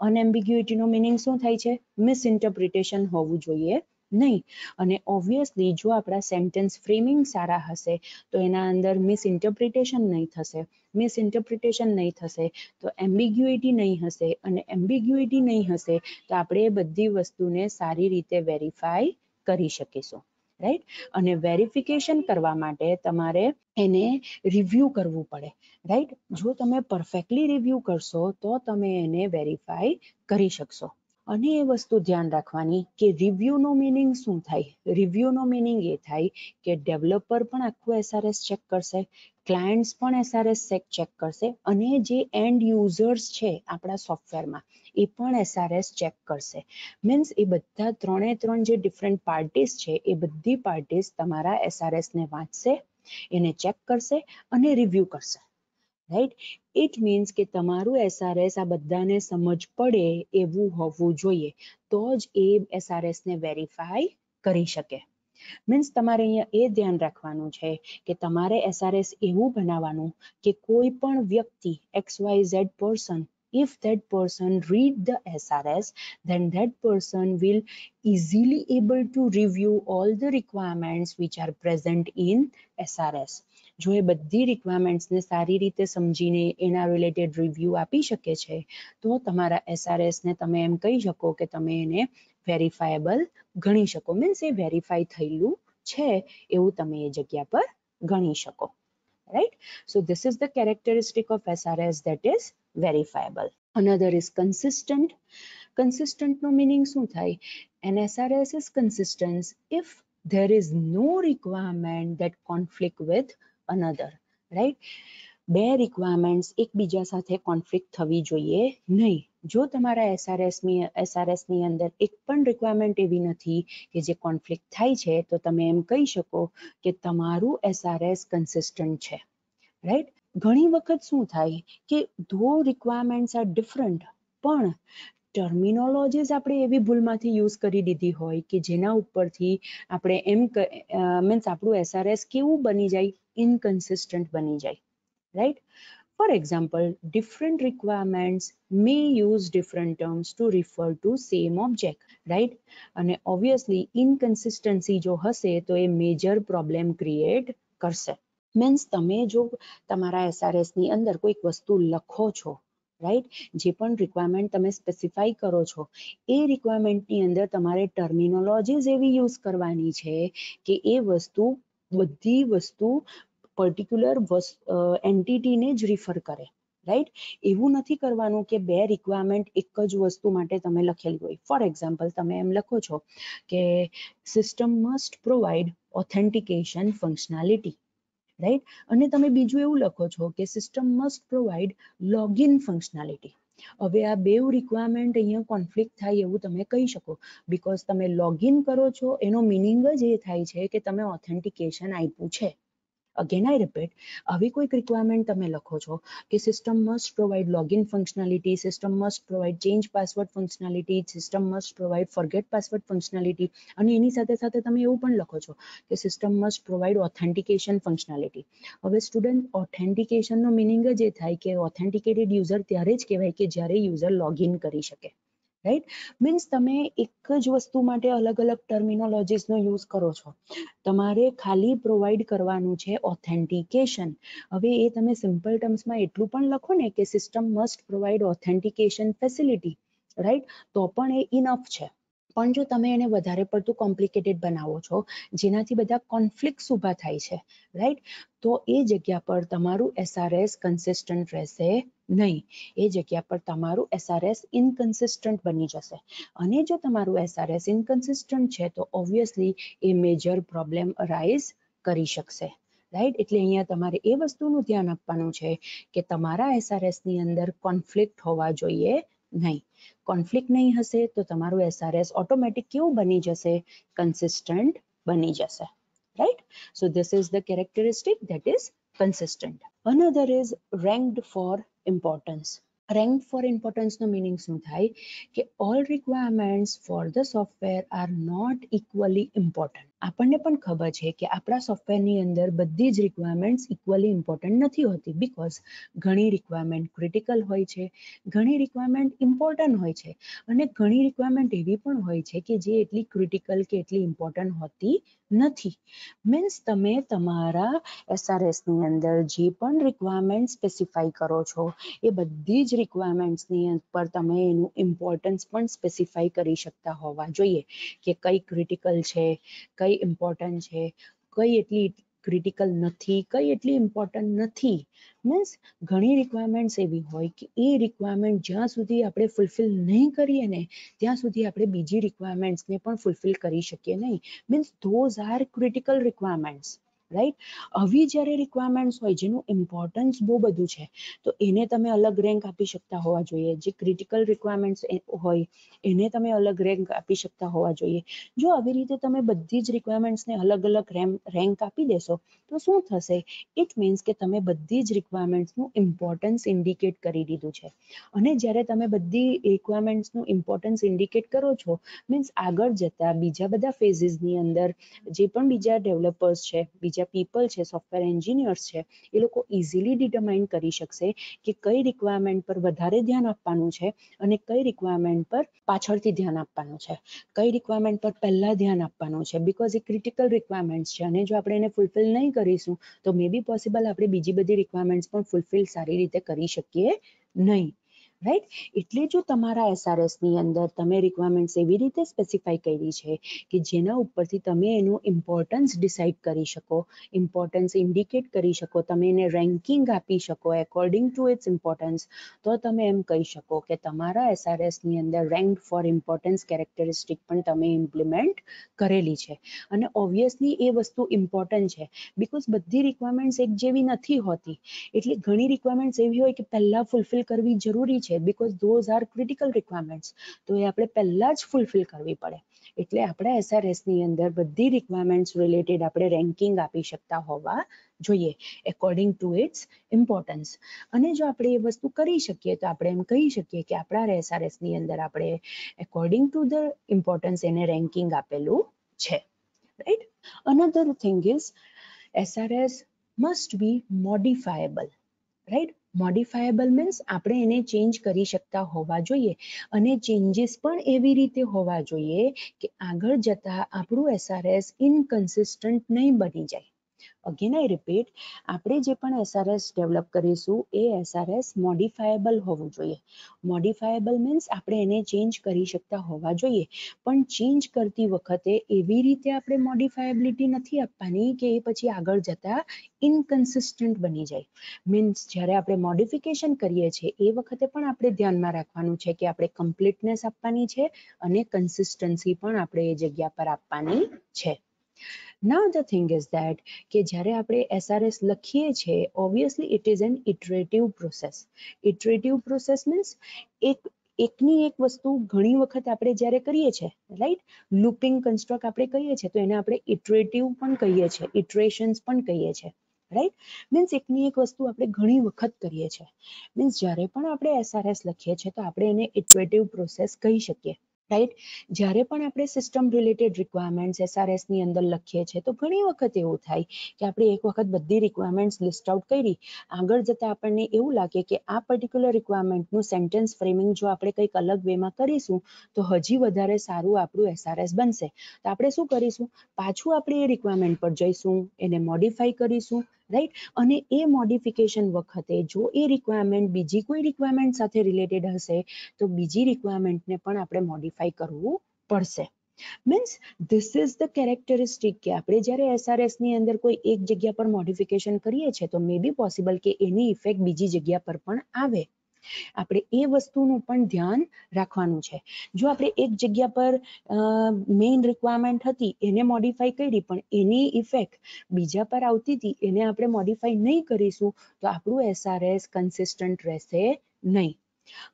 અનએમ્બિગ્યુઇટીનો મિનિંગ શું થાય છે? મિસઇન્ટરપ્રિટેશન હોવું જોઈએ નહીં. અને ઓબ્વિયસલી જો આપણા સેન્ટેન્સ ફ્રેમિંગ સારા હશે તો એના અંદર મિસઇન્ટરપ્રિટેશન નહીં થશે, મિસઇન્ટરપ્રિટેશન નહીં થશે તો એમ્બિગ્યુઇટી નહીં હશે, અને એમ્બિગ્યુઇટી નહીં હશે તો આપણે એ બધી વસ્તુને સારી રીતે વેરીફાઈ કરી શકીશું, રાઈટ. અને વેરિફિકેશન કરવા માટે તમારે એને રિવ્યુ કરવું પડે, રાઈટ. જો તમે પરફેક્ટલી રિવ્યુ કરશો તો તમે એને વેરીફાઈ કરી શકશો. અને એ વસ્તુ ધ્યાન રાખવાની કે રિવ્યુનો મિનિંગ શું થાય? રિવ્યુનો મિનિંગ એ થાય કે ડેવલપર પણ આખું SRS ચેક કરશે, ક્લાયન્ટ્સ પણ SRS ચેક કરશે, અને જે એન્ડ યુઝર્સ છે આપણા સોફ્ટવેરમાં એ પણ SRS ચેક કરશે. મીન્સ એ બધા ત્રણ જે ડિફરન્ટ પાર્ટીસ છે એ બધી પાર્ટીસ તમારા SRSને વાંચશે, એને ચેક કરશે અને રિવ્યુ કરશે, રાઈટ. ઇટ મીન્સ કે તમારું SRS આ બધાને સમજ પડે એવું હોવું જોઈએ તો જ એ SRSને વેરીફાઈ કરી શકે. મીન્સ તમારે અહીંયા એ ધ્યાન રાખવાનું છે કે તમારે SRS એવું બનાવવાનું કે કોઈ પણ વ્યક્તિ XYZ person, if that person read the SRS then that person will easily able to review all the requirements which are present in SRS. જો એ બધી રિક્વાયરમેન્ટ્સને સારી રીતે સમજીને એના રિલેટેડ રિવ્યુ આપી શકે છે તો તમારા SRSને તમે એમ કહી શકો કે તમે એને વેરીફાયેબલ ગણી શકો. મીન્સ એ વેરીફાઈ થયેલું છે એવું તમે એ જગ્યા પર ગણી શકો, right. So this is the characteristic of SRS that is verifiable. Another is consistent. Consistent no meaning શું થાય? An SRS is consistent if there is no requirement that conflict with another, right. બે requirements એકબીજા સાથે conflict થવી જોઈએ નહીં. જો તમારા SRSની અંદર એક પણ રિક્વાયરમેન્ટ એવી નથી કે જે કોન્ફ્લિક્ટ થાય છે તો તમે એમ કહી શકો કે તમારું SRS કન્સિસ્ટન્ટ છે, રાઈટ. ઘણી વખત શું થાય કે ધો રિક્વાયરમેન્ટ્સ આર ડિફરન્ટ પણ ટર્મિનોલોજીસ આપણે એવી ભૂલમાંથી યુઝ કરી દીધી હોય કે જેના ઉપરથી આપણે એમ મીન્સ આપણું SRS કેવું બની જાય? ઇનકન્સિસ્ટન્ટ બની જાય, right. For example, different requirements may use different terms to refer to same object, right. અને obviously inconsistency જો હશે તો એ major problem create કરશે. મીન્સ તમે જો તમારા SRSની અંદર કોઈક વસ્તુ લખો છો, રાઈટ, જે પણ રિક્વાયરમેન્ટ તમે સ્પેસિફાઈ કરો છો એ રિક્વાયરમેન્ટની અંદર તમારે ટર્મિનોલોજીસ એવી યુઝ કરવાની છે કે એ વસ્તુ બધી વસ્તુ પર્ટિક્યુલર એન્ટિટીને જ રિફર કરે, રાઈટ. એવું નથી કરવાનું કે બે રિક્વાયરમેન્ટ એક જ વસ્તુ માટે તમે લખેલી હોય. ફોર એક્ઝામ્પલ તમે એમ લખો છો કે system must provide authentication functionality, right. અને તમે બીજું એવું લખો છો કે system must provide login functionality. હવે આ બેવ રિક્વાયરમેન્ટ અહીંયા કોન્ફ્લિક્ટ થાય એવું તમે કહી શકો, બીકોઝ તમે લોગિન કરો છો એનો મિનિંગ જ એ થાય છે કે તમે ઓથેન્ટિકેશન આપ્યું છે. અગેન આઈ રિપીટ, આવી કોઈક રિક્વાયરમેન્ટ તમે લખો છો કે system must provide login functionality, system must provide change password functionality, system must provide forget password functionality, અને એની સાથે સાથે તમે એવું પણ લખો છો કે system must provide authentication functionality. હવે સ્ટુડન્ટ, ઓથેન્ટિકેશનનો મિનિંગ જ એ થાય કે ઓથેન્ટિકેટેડ યુઝર ત્યારે જ કહેવાય કે જ્યારે યુઝર લોગિન કરી શકે. રાઈટ, મીન્સ તમે એક જ વસ્તુ માટે અલગ અલગ ટર્મિનોલોજીસનો યુઝ કરો છો. તમારે ખાલી પ્રોવાઈડ કરવાનું છે ઓથેન્ટિકેશન. હવે એ તમે સિમ્પલ ટર્મ્સમાં એટલું પણ લખો ને કે system must provide authentication facility, right, તો પણ એ ઇનફ છે. પણ જો તમે એને વધારે પડતું કોમ્પ્લિકેટેડ બનાવો છો, જેનાથી બધા કોન્ફ્લિક્ટ્સ ઊભા થાય છે, રાઈટ, તો એ જગ્યા પર તમારું SRS કન્સિસ્ટન્ટ રહેશે નહીં. એ જગ્યા પર તમારું SRS ઇનકન્સિસ્ટન્ટ બની જશે. અને જો તમારું SRS ઇનકન્સિસ્ટન્ટ છે તો ઓબ્વિયસલી એ મેજર પ્રોબ્લેમ અરાઇઝ કરી શકશે. રાઈટ, એટલે અહીંયા તમારે એ વસ્તુનું ધ્યાન આપવાનું છે કે તમારા SRS ની અંદર કોન્ફ્લિક્ટ હોવા જોઈએ નહીં. કોન્ફ્લિક્ટ નહીં હશે તો તમારું SRS ઓટોમેટિક કેવું બની જશે? કન્સિસ્ટન્ટ બની જશે. Right? So this is the characteristic that is consistent. Another is ranked for importance. Ranked for importance no meaning શું થાય કે all requirements for the software are not equally important. આપણને પણ ખબર છે કે આપણા સોફ્ટવેરની અંદર બધી જ રિક્વાયરમેન્ટ્સ ઇક્વલી ઇમ્પોર્ટન્ટ નથી હોતી, બીકોઝ ઘણી રિક્વાયરમેન્ટ ક્રિટિકલ હોય છે, ઘણી રિક્વાયરમેન્ટ ઇમ્પોર્ટન્ટ હોય છે, અને ઘણી રિક્વાયરમેન્ટ એવી પણ હોય છે કે જે એટલી ક્રિટિકલ કે એટલી ઇમ્પોર્ટન્ટ હોતી નથી. મીન્સ તમે તમારા SRSની અંદર જે પણ રિક્વાયરમેન્ટ સ્પેસિફાઈ કરો છો એ બધી જ રિક્વાયરમેન્ટ્સની ઉપર તમે એનું ઇમ્પોર્ટન્સ પણ સ્પેસિફાઈ કરી શકતા હોવા જોઈએ કે કઈ ક્રિટિકલ છે, કઈ ઇમ્પોર્ટન્ટ છે, કઈ એટલી ક્રિટિકલ નથી, કઈ એટલી ઇમ્પોર્ટન્ટ નથી. મીન્સ ઘણી રિક્વાયરમેન્ટ્સ એવી હોય કે એ રિક્વાયરમેન્ટ જ્યાં સુધી આપણે ફૂલફિલ નહીં કરીએ ને ત્યાં સુધી આપણે બીજી રિક્વાયરમેન્ટ્સને પણ ફૂલફિલ કરી શકીએ નહીં. Means those are critical requirements, right. આવી જ્યારે રિક્વાયરમેન્ટ્સ હોય જેનું ઇમ્પોર્ટન્સ બહુ બધું છે તો એને તમે અલગ રેન્ક આપી શકતા હોવા જોઈએ. જે ક્રિટિકલ રિક્વાયરમેન્ટ્સ હોય એને તમે અલગ રેન્ક આપી શકતા હોવા જોઈએ. જો આવી રીતે તમે બધી જ રિક્વાયરમેન્ટ્સને અલગ અલગ રેન્ક આપી દેશો તો શું થશે? ઇટ મીન્સ કે તમે બધી જ રિક્વાયરમેન્ટ્સનું ઇમ્પોર્ટન્સ ઇન્ડિકેટ કરી દીધું છે. અને જ્યારે તમે બધી રિક્વાયરમેન્ટ્સનું ઇમ્પોર્ટન્સ ઇન્ડિકેટ કરો છો, મીન્સ આગળ જતા બીજા બધા ફેઝિસની અંદર જે પણ બીજા ડેવલપર્સ છે, બીજા પીપલ છે, સોફ્ટવેર એન્જિનિયર્સ છે, એ લોકો ઇઝીલી ડિટરમાઇન કરી શકશે કે કઈ રિક્વાયરમેન્ટ પર વધારે ધ્યાન આપવાનું છે અને કઈ રિક્વાયરમેન્ટ પર પાછળથી ધ્યાન આપવાનું છે, કઈ રિક્વાયરમેન્ટ પર પહેલા ધ્યાન આપવાનું છે, બીકોઝ એ ક્રિટિકલ રિક્વાયરમેન્ટ છે અને જો આપણે એને ફૂલફિલ નહીં કરીશું તો મે બી પોસિબલ આપણે બીજી બધી રિક્વાયરમેન્ટ્સ પણ ફૂલફિલ સારી રીતે કરી શકીએ નહીં. રાઈટ, એટલે જો તમારા SRSની અંદર તમે રિક્વાયરમેન્ટ્સ એવી રીતે સ્પેસિફાઈ કરી છે કે જેના ઉપરથી તમે એનું ઇમ્પોર્ટન્સ ડિસાઇડ કરી શકો, ઇમ્પોર્ટન્સ ઇન્ડિકેટ કરી શકો, તમે એને રેન્કિંગ આપી શકો એકોર્ડિંગ ટુ ઇટ્સ ઇમ્પોર્ટન્સ, તો તમે એમ કહી શકો કે તમારા SRSની અંદર રેન્ક ફોર ઇમ્પોર્ટન્સ કેરેક્ટરિસ્ટિક પણ તમે ઇમ્પ્લિમેન્ટ કરેલી છે. અને ઓબ્વિયસલી એ વસ્તુ ઇમ્પોર્ટન્ટ છે બીકોઝ બધી રિક્વાયરમેન્ટ્સ એક જેવી નથી હોતી. એટલે ઘણી રિક્વાયરમેન્ટ્સ એવી હોય કે પહેલા ફૂલફિલ કરવી જરૂરી છે because those are critical requirements, તો એ આપણે પહેલા જ ફૂલફિલ કરવી પડે. એટલે આપણા SRSની અંદર બધી રિક્વાયરમેન્ટ્સ રિલેટેડ આપણે રેન્કિંગ આપી શકતા હોવા જોઈએ એકોર્ડિંગ ટુ ઇટ્સ ઇમ્પોર્ટન્સ. અને જો આપણે એ વસ્તુ કરી શકીએ તો આપણે એમ કહી શકીએ કે આપણા SRSની અંદર આપણે એકોર્ડિંગ ટુ ધ ઇમ્પોર્ટન્સ એને રેન્કિંગ આપેલું છે. Right, another thing is SRS must be modifiable. Right, modifiable means આપણે એને ચેન્જ કરી શકતા હોવા જોઈએ અને ચેન્જીસ પણ એવી રીતે હોવા જોઈએ કે આગળ જતા આપણું SRS ઇનકન્સિસ્ટન્ટ નહીં બની જાય. અગેન આઈ રિપીટ, આપણે જે પણ SRS ડેવલપ કરીશું એ SRS મોડિફાયેબલ હોવું જોઈએ. મોડિફાયેબલ મીન્સ આપણે એને ચેન્જ કરી શકતા હોવા જોઈએ, પણ ચેન્જ કરતી વખતે એવી રીતે આપણે મોડિફાયેબિલિટી નથી આપવાની કે એ પછી આગળ જતા ઇનકન્સિસ્ટન્ટ બની જાય. મીન્સ જ્યારે આપણે મોડિફિકેશન કરીએ છીએ એ વખતે પણ આપણે ધ્યાનમાં રાખવાનું છે કે આપણે કમ્પ્લીટનેસ આપવાની છે અને કન્સિસ્ટન્સી પણ આપણે એ જગ્યા પર આપવાની છે. Now the thing is that કે જ્યારે આપણે SRS લખીએ છીએ, obviously it is an iterative process. Iterative process means એકની એક વસ્તુ ઘણી વખત આપણે જ્યારે કરીએ છીએ, રાઈટ, લૂપિંગ કન્સ્ટ્રક્ટ આપણે કહીએ છીએ, તો એને આપણે ઇટરેટિવ પણ કહીએ છીએ, ઇટરેશન્સ પણ કહીએ છીએ, રાઈટ. મીન્સ એકની એક વસ્તુ આપણે ઘણી વખત કરીએ છીએ. મીન્સ જ્યારે પણ આપણે SRS લખીએ છીએ તો આપણે એને ઇટરેટિવ પ્રોસેસ કહી શકીએ, રાઈટ. જ્યારે પણ આપણે સિસ્ટમ રિલેટેડ રિક્વાયરમેન્ટ્સ SRS ની અંદર લખીએ છીએ તો ઘણી વખત એવું થાય કે આપણે એક વખત બધી રિક્વાયરમેન્ટ્સ લિસ્ટ આઉટ કરી, આગળ જતા આપણને એવું લાગે કે આ પર્ટિક્યુલર રિક્વાયરમેન્ટનું સેન્ટેન્સ ફ્રેમિંગ જો આપણે કંઈક અલગ વેમાં કરીશું તો હજી વધારે સારું આપણું SRS બનશે. તો આપણે શું કરીશું, પાછું આપણે એ રિક્વાયરમેન્ટ પર જઈશું, એને મોડિફાઈ કરીશું, રાઈટ. અને એ મોડિફિકેશન વખતે જો એ રિક્વાયરમેન્ટ બીજી કોઈ રિક્વાયરમેન્ટ સાથે રિલેટેડ હશે તો બીજી રિક્વાયરમેન્ટને પણ આપણે મોડિફાઈ કરવું પડશે. Means this is the characteristic કે આપણે જ્યારે SRS ની અંદર કોઈ એક જગ્યા પર મોડિફિકેશન કરીએ છીએ તો મે બી પોસિબલ કે એની ઇફેક્ટ બીજી જગ્યા પર પણ આવે. આપણે એ વસ્તુનું પણ ધ્યાન રાખવાનું છે. જો આપણે એક જગ્યા પર મેઇન રિક્વાયરમેન્ટ હતી એને મોડિફાઈ કરી પણ એની ઇફેક્ટ બીજા પર આવતી હતી એને આપણે મોડિફાઈ નહીં કરીશું તો આપણું SRS કન્સિસ્ટન્ટ રહેશે નહીં.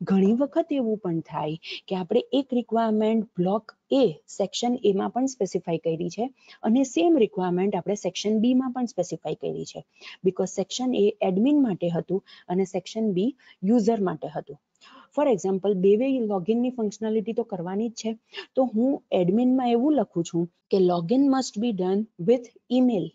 ઘણી વખત એવું પણ થાય કે આપણે એક requirement block A section A માં પણ સ્પેસિફાઈ કરી છે અને સેમ રિક્વાયરમેન્ટ આપણે સેક્શન બી માં પણ સ્પેસિફાઈ કરી છે, બીકોઝ સેક્શન એ એડમિન માટે હતું અને સેક્શન બી યુઝર માટે હતું. ફોર એક્ઝામ્પલ, બે લોગિનની ફંક્શનાલિટી તો કરવાની જ છે, તો હું એડમિનમાં એવું લખું છું કે login must be done with email,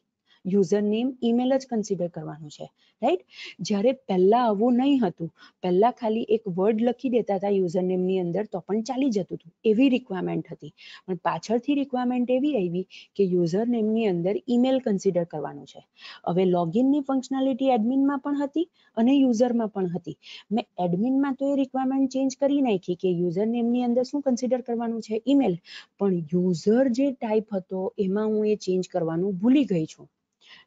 user name email જ કન્સિડર કરવાનું છે, રાઈટ. જ્યારે પહેલા આવું નહીં હતું, પહેલા ખાલી એક વર્ડ લખી દેતા હતા યુઝર નેમની અંદર તો પણ ચાલી જતું હતું, એવી રિક્વાયરમેન્ટ હતી. પણ પાછળથી રિક્વાયરમેન્ટ એવી આવી કે યુઝર નેમની અંદર ઈમેલ કન્સિડર કરવાનું છે. હવે લોગિનની ફંક્શનાલિટી એડમિનમાં પણ હતી અને યુઝરમાં પણ હતી. મેં એડમિનમાં તો એ રિક્વાયરમેન્ટ ચેન્જ કરી નાખી કે યુઝર નેમની અંદર શું કન્સિડર કરવાનું છે, ઈમેલ, પણ યુઝર જે ટાઈપ હતો એમાં હું એ ચેન્જ કરવાનું ભૂલી ગઈ છું,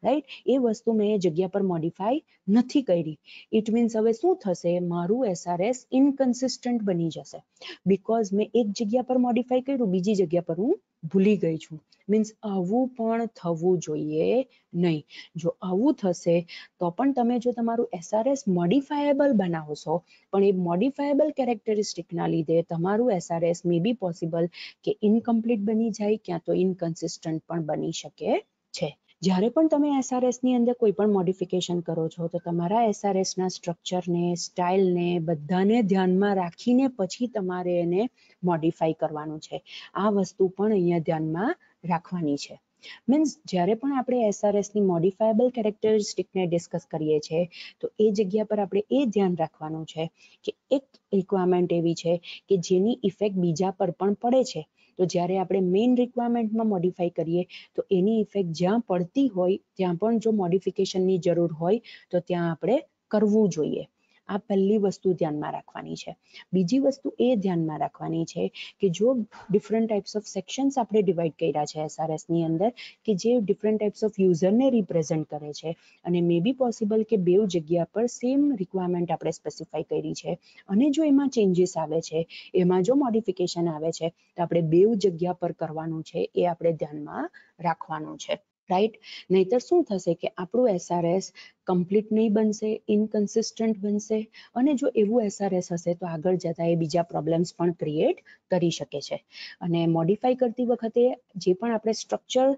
રાઈટ. એ વસ્તુ મેં એ જગ્યા પર મોડિફાઈ નથી કરી. ઇટ મીન્સ હવે શું થશે, મારું SRS ઇનકન્સિસ્ટન્ટ બની જશે, બીકોઝ મેં એક જગ્યા પર મોડિફાઈ કર્યું, બીજી જગ્યા પર હું ભૂલી ગઈ છું. મીન્સ આવું પણ થવું જોઈએ નહીં. જો આવું થશે તો પણ તમે જો તમારું SRS મોડિફાયેબલ બનાવશો પણ એ મોડિફાયેબલ કેરેક્ટરિસ્ટિકના લીધે તમારું SRS મે બી પોસિબલ કે ઇનકમ્પ્લીટ બની જાય, ક્યાં તો ઇનકન્સિસ્ટન્ટ પણ બની શકે છે. જ્યારે પણ તમે SRS ની અંદર કોઈ પણ મોડિફિકેશન કરો છો તો તમારા SRS ના સ્ટ્રક્ચરને, સ્ટાઇલને બધાને ધ્યાનમાં રાખીને પછી તમારે એને મોડિફાઈ કરવાનું છે. આ વસ્તુ પણ અહીંયા ધ્યાનમાં રાખવાની છે. મીન્સ જ્યારે પણ આપણે SRS ની મોડિફાયેબલ કેરેક્ટરિસ્ટિકને ડિસ્કસ કરીએ છીએ તો એ જગ્યા પર આપણે એ ધ્યાન રાખવાનું છે કે એક રિક્વાયરમેન્ટ એવી છે કે જેની ઇફેક્ટ બીજા પર પણ પડે છે. તો જ્યારે આપણે મેઇન રિક્વાયરમેન્ટમાં મોડિફાઈ કરીએ તો એની ઇફેક્ટ જ્યાં પડતી હોય ત્યાં પણ જો મોડિફિકેશનની જરૂર હોય તો ત્યાં આપણે કરવું જોઈએ. આ પહેલી વસ્તુ ધ્યાનમાં રાખવાની છે. બીજી વસ્તુ એ ધ્યાનમાં રાખવાની છે કે જો ડિફરન્ટ ટાઈપ્સ ઓફ સેક્શન્સ આપણે ડિવાઈડ કર્યા છે SRS ની અંદર કે જે ડિફરન્ટ ટાઈપ્સ ઓફ યુઝરને રિપ્રેઝેન્ટ કરે છે અને મે બી પોસિબલ કે બે જગ્યા પર સેમ રિક્વાયરમેન્ટ આપણે સ્પેસિફાઈ કરી છે અને જો એમાં ચેન્જીસ આવે છે, એમાં જો મોડિફિકેશન આવે છે તો આપણે બે જગ્યા પર કરવાનું છે, એ આપણે ધ્યાનમાં રાખવાનું છે, રાઈટ. નહીતર શું થશે કે આપણું SRS કમ્પ્લીટ નહીં બનશે, ઇનકન્સિસ્ટન્ટ બનશે અને જો એવું SRS હશે તો આગળ જતા એ બીજા પ્રોબ્લેમ્સ પણ ક્રિએટ કરી શકે છે. અને મોડિફાઈ કરતી વખતે જે પણ આપણે સ્ટ્રક્ચર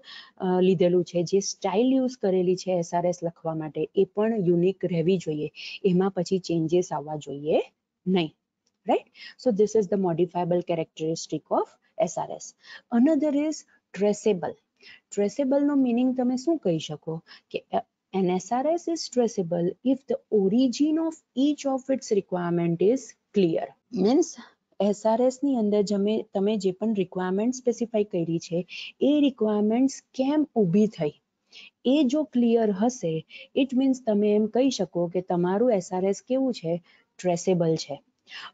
લીધેલું છે, જે સ્ટાઇલ યુઝ કરેલી છે SRS લખવા માટે એ પણ યુનિક રહેવી જોઈએ, એમાં પછી ચેન્જીસ આવવા જોઈએ નહીં, right. So this is the modifiable characteristic of SRS. Another is traceable. Traceable નો મીનિંગ તમે શું કહી શકો કે an SRS is traceable if the origin of each of its requirement is clear. Means SRS ની અંદર તમે જે પણ રિક્વાયરમેન્ટ સ્પેસિફાઈ કરી છે એ રિક્વાયરમેન્ટ્સ કેમ ઊભી થઈ એ જો ક્લિયર હશે, ઇટ મીન્સ તમે એમ કહી શકો કે તમારું SRS કેવું છે, ટ્રેસેબલ છે.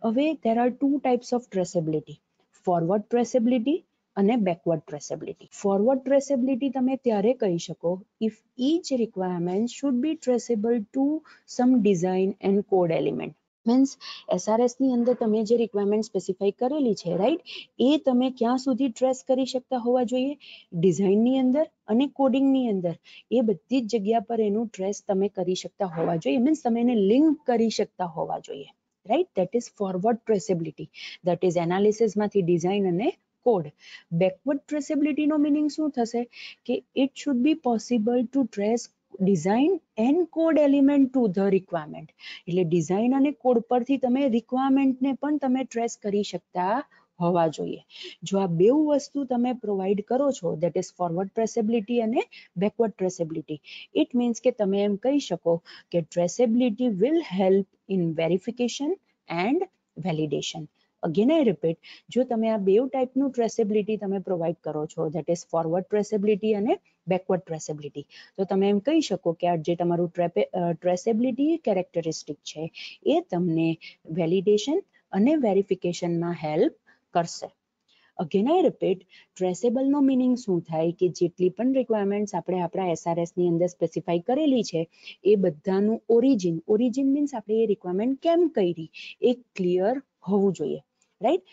હવે there are two types of traceability, forward traceability અને backward traceability. Forward traceability તમે ત્યારે કહી શકો if each requirement should be traceable to some design and code element. Means SRS ની અંદર તમે જે રિક્વાયરમેન્ટ સ્પેસિફાઈ કરેલી છે, રાઈટ, એ તમે ક્યાં સુધી ટ્રેસ કરી શકતા હોવા જોઈએ? ડિઝાઇનની અંદર અને કોડિંગની અંદર એ બધી જ જગ્યા પર એનું ટ્રેસ તમે કરી શકતા હોવા જોઈએ. મીન્સ તમે એને લિંક કરી શકતા હોવા જોઈએ, right. That is forward traceability, that is એનાલિસિસમાંથી ડિઝાઇન અને કોડ. બેકવર્ડ ટ્રેસેબિલિટીનો મિનિંગ શું થશે કે it should be possible to trace design and code element to the requirement. એટલે ડિઝાઇન અને કોડ પરથી તમે રિક્વાયરમેન્ટને પણ તમે ટ્રેસ કરી શકતા હોવા જોઈએ. જો આ બેઉ વસ્તુ તમે પ્રોવાઈડ કરો છો, ધેટ ઇઝ ફોરવર્ડ ટ્રેસેબિલિટી અને બેકવર્ડ ટ્રેસેબિલિટી, ઇટ મીન્સ કે તમે એમ કહી શકો કે traceability will help in verification and validation. Again I repeat, જો તમે આ બેઉ ટાઈપનું ટ્રેસેબિલિટી તમે પ્રોવાઈડ કરો છો, ધેટ ઇઝ ફોરવર્ડ ટ્રેસેબિલિટી અને બેકવર્ડ ટ્રેસેબિલિટી, તો તમે એમ કહી શકો કે આ જે તમારું ટ્રેસેબિલિટી કેરેક્ટરિસ્ટિક છે એ તમને વેલિડેશન અને વેરિફિકેશનમાં હેલ્પ કરશે. અગેન આઈ રિપીટ, ટ્રેસેબલનો મિનિંગ શું થાય કે જેટલી પણ રિક્વાયરમેન્ટ્સ આપણે આપણા SRS ની અંદર સ્પેસિફાઈ કરેલી છે એ બધાનું ઓરિજિન મીન્સ આપણે એ રિક્વાયરમેન્ટ કેમ કરી એ ક્લિયર હોવું જોઈએ, રાઈટ.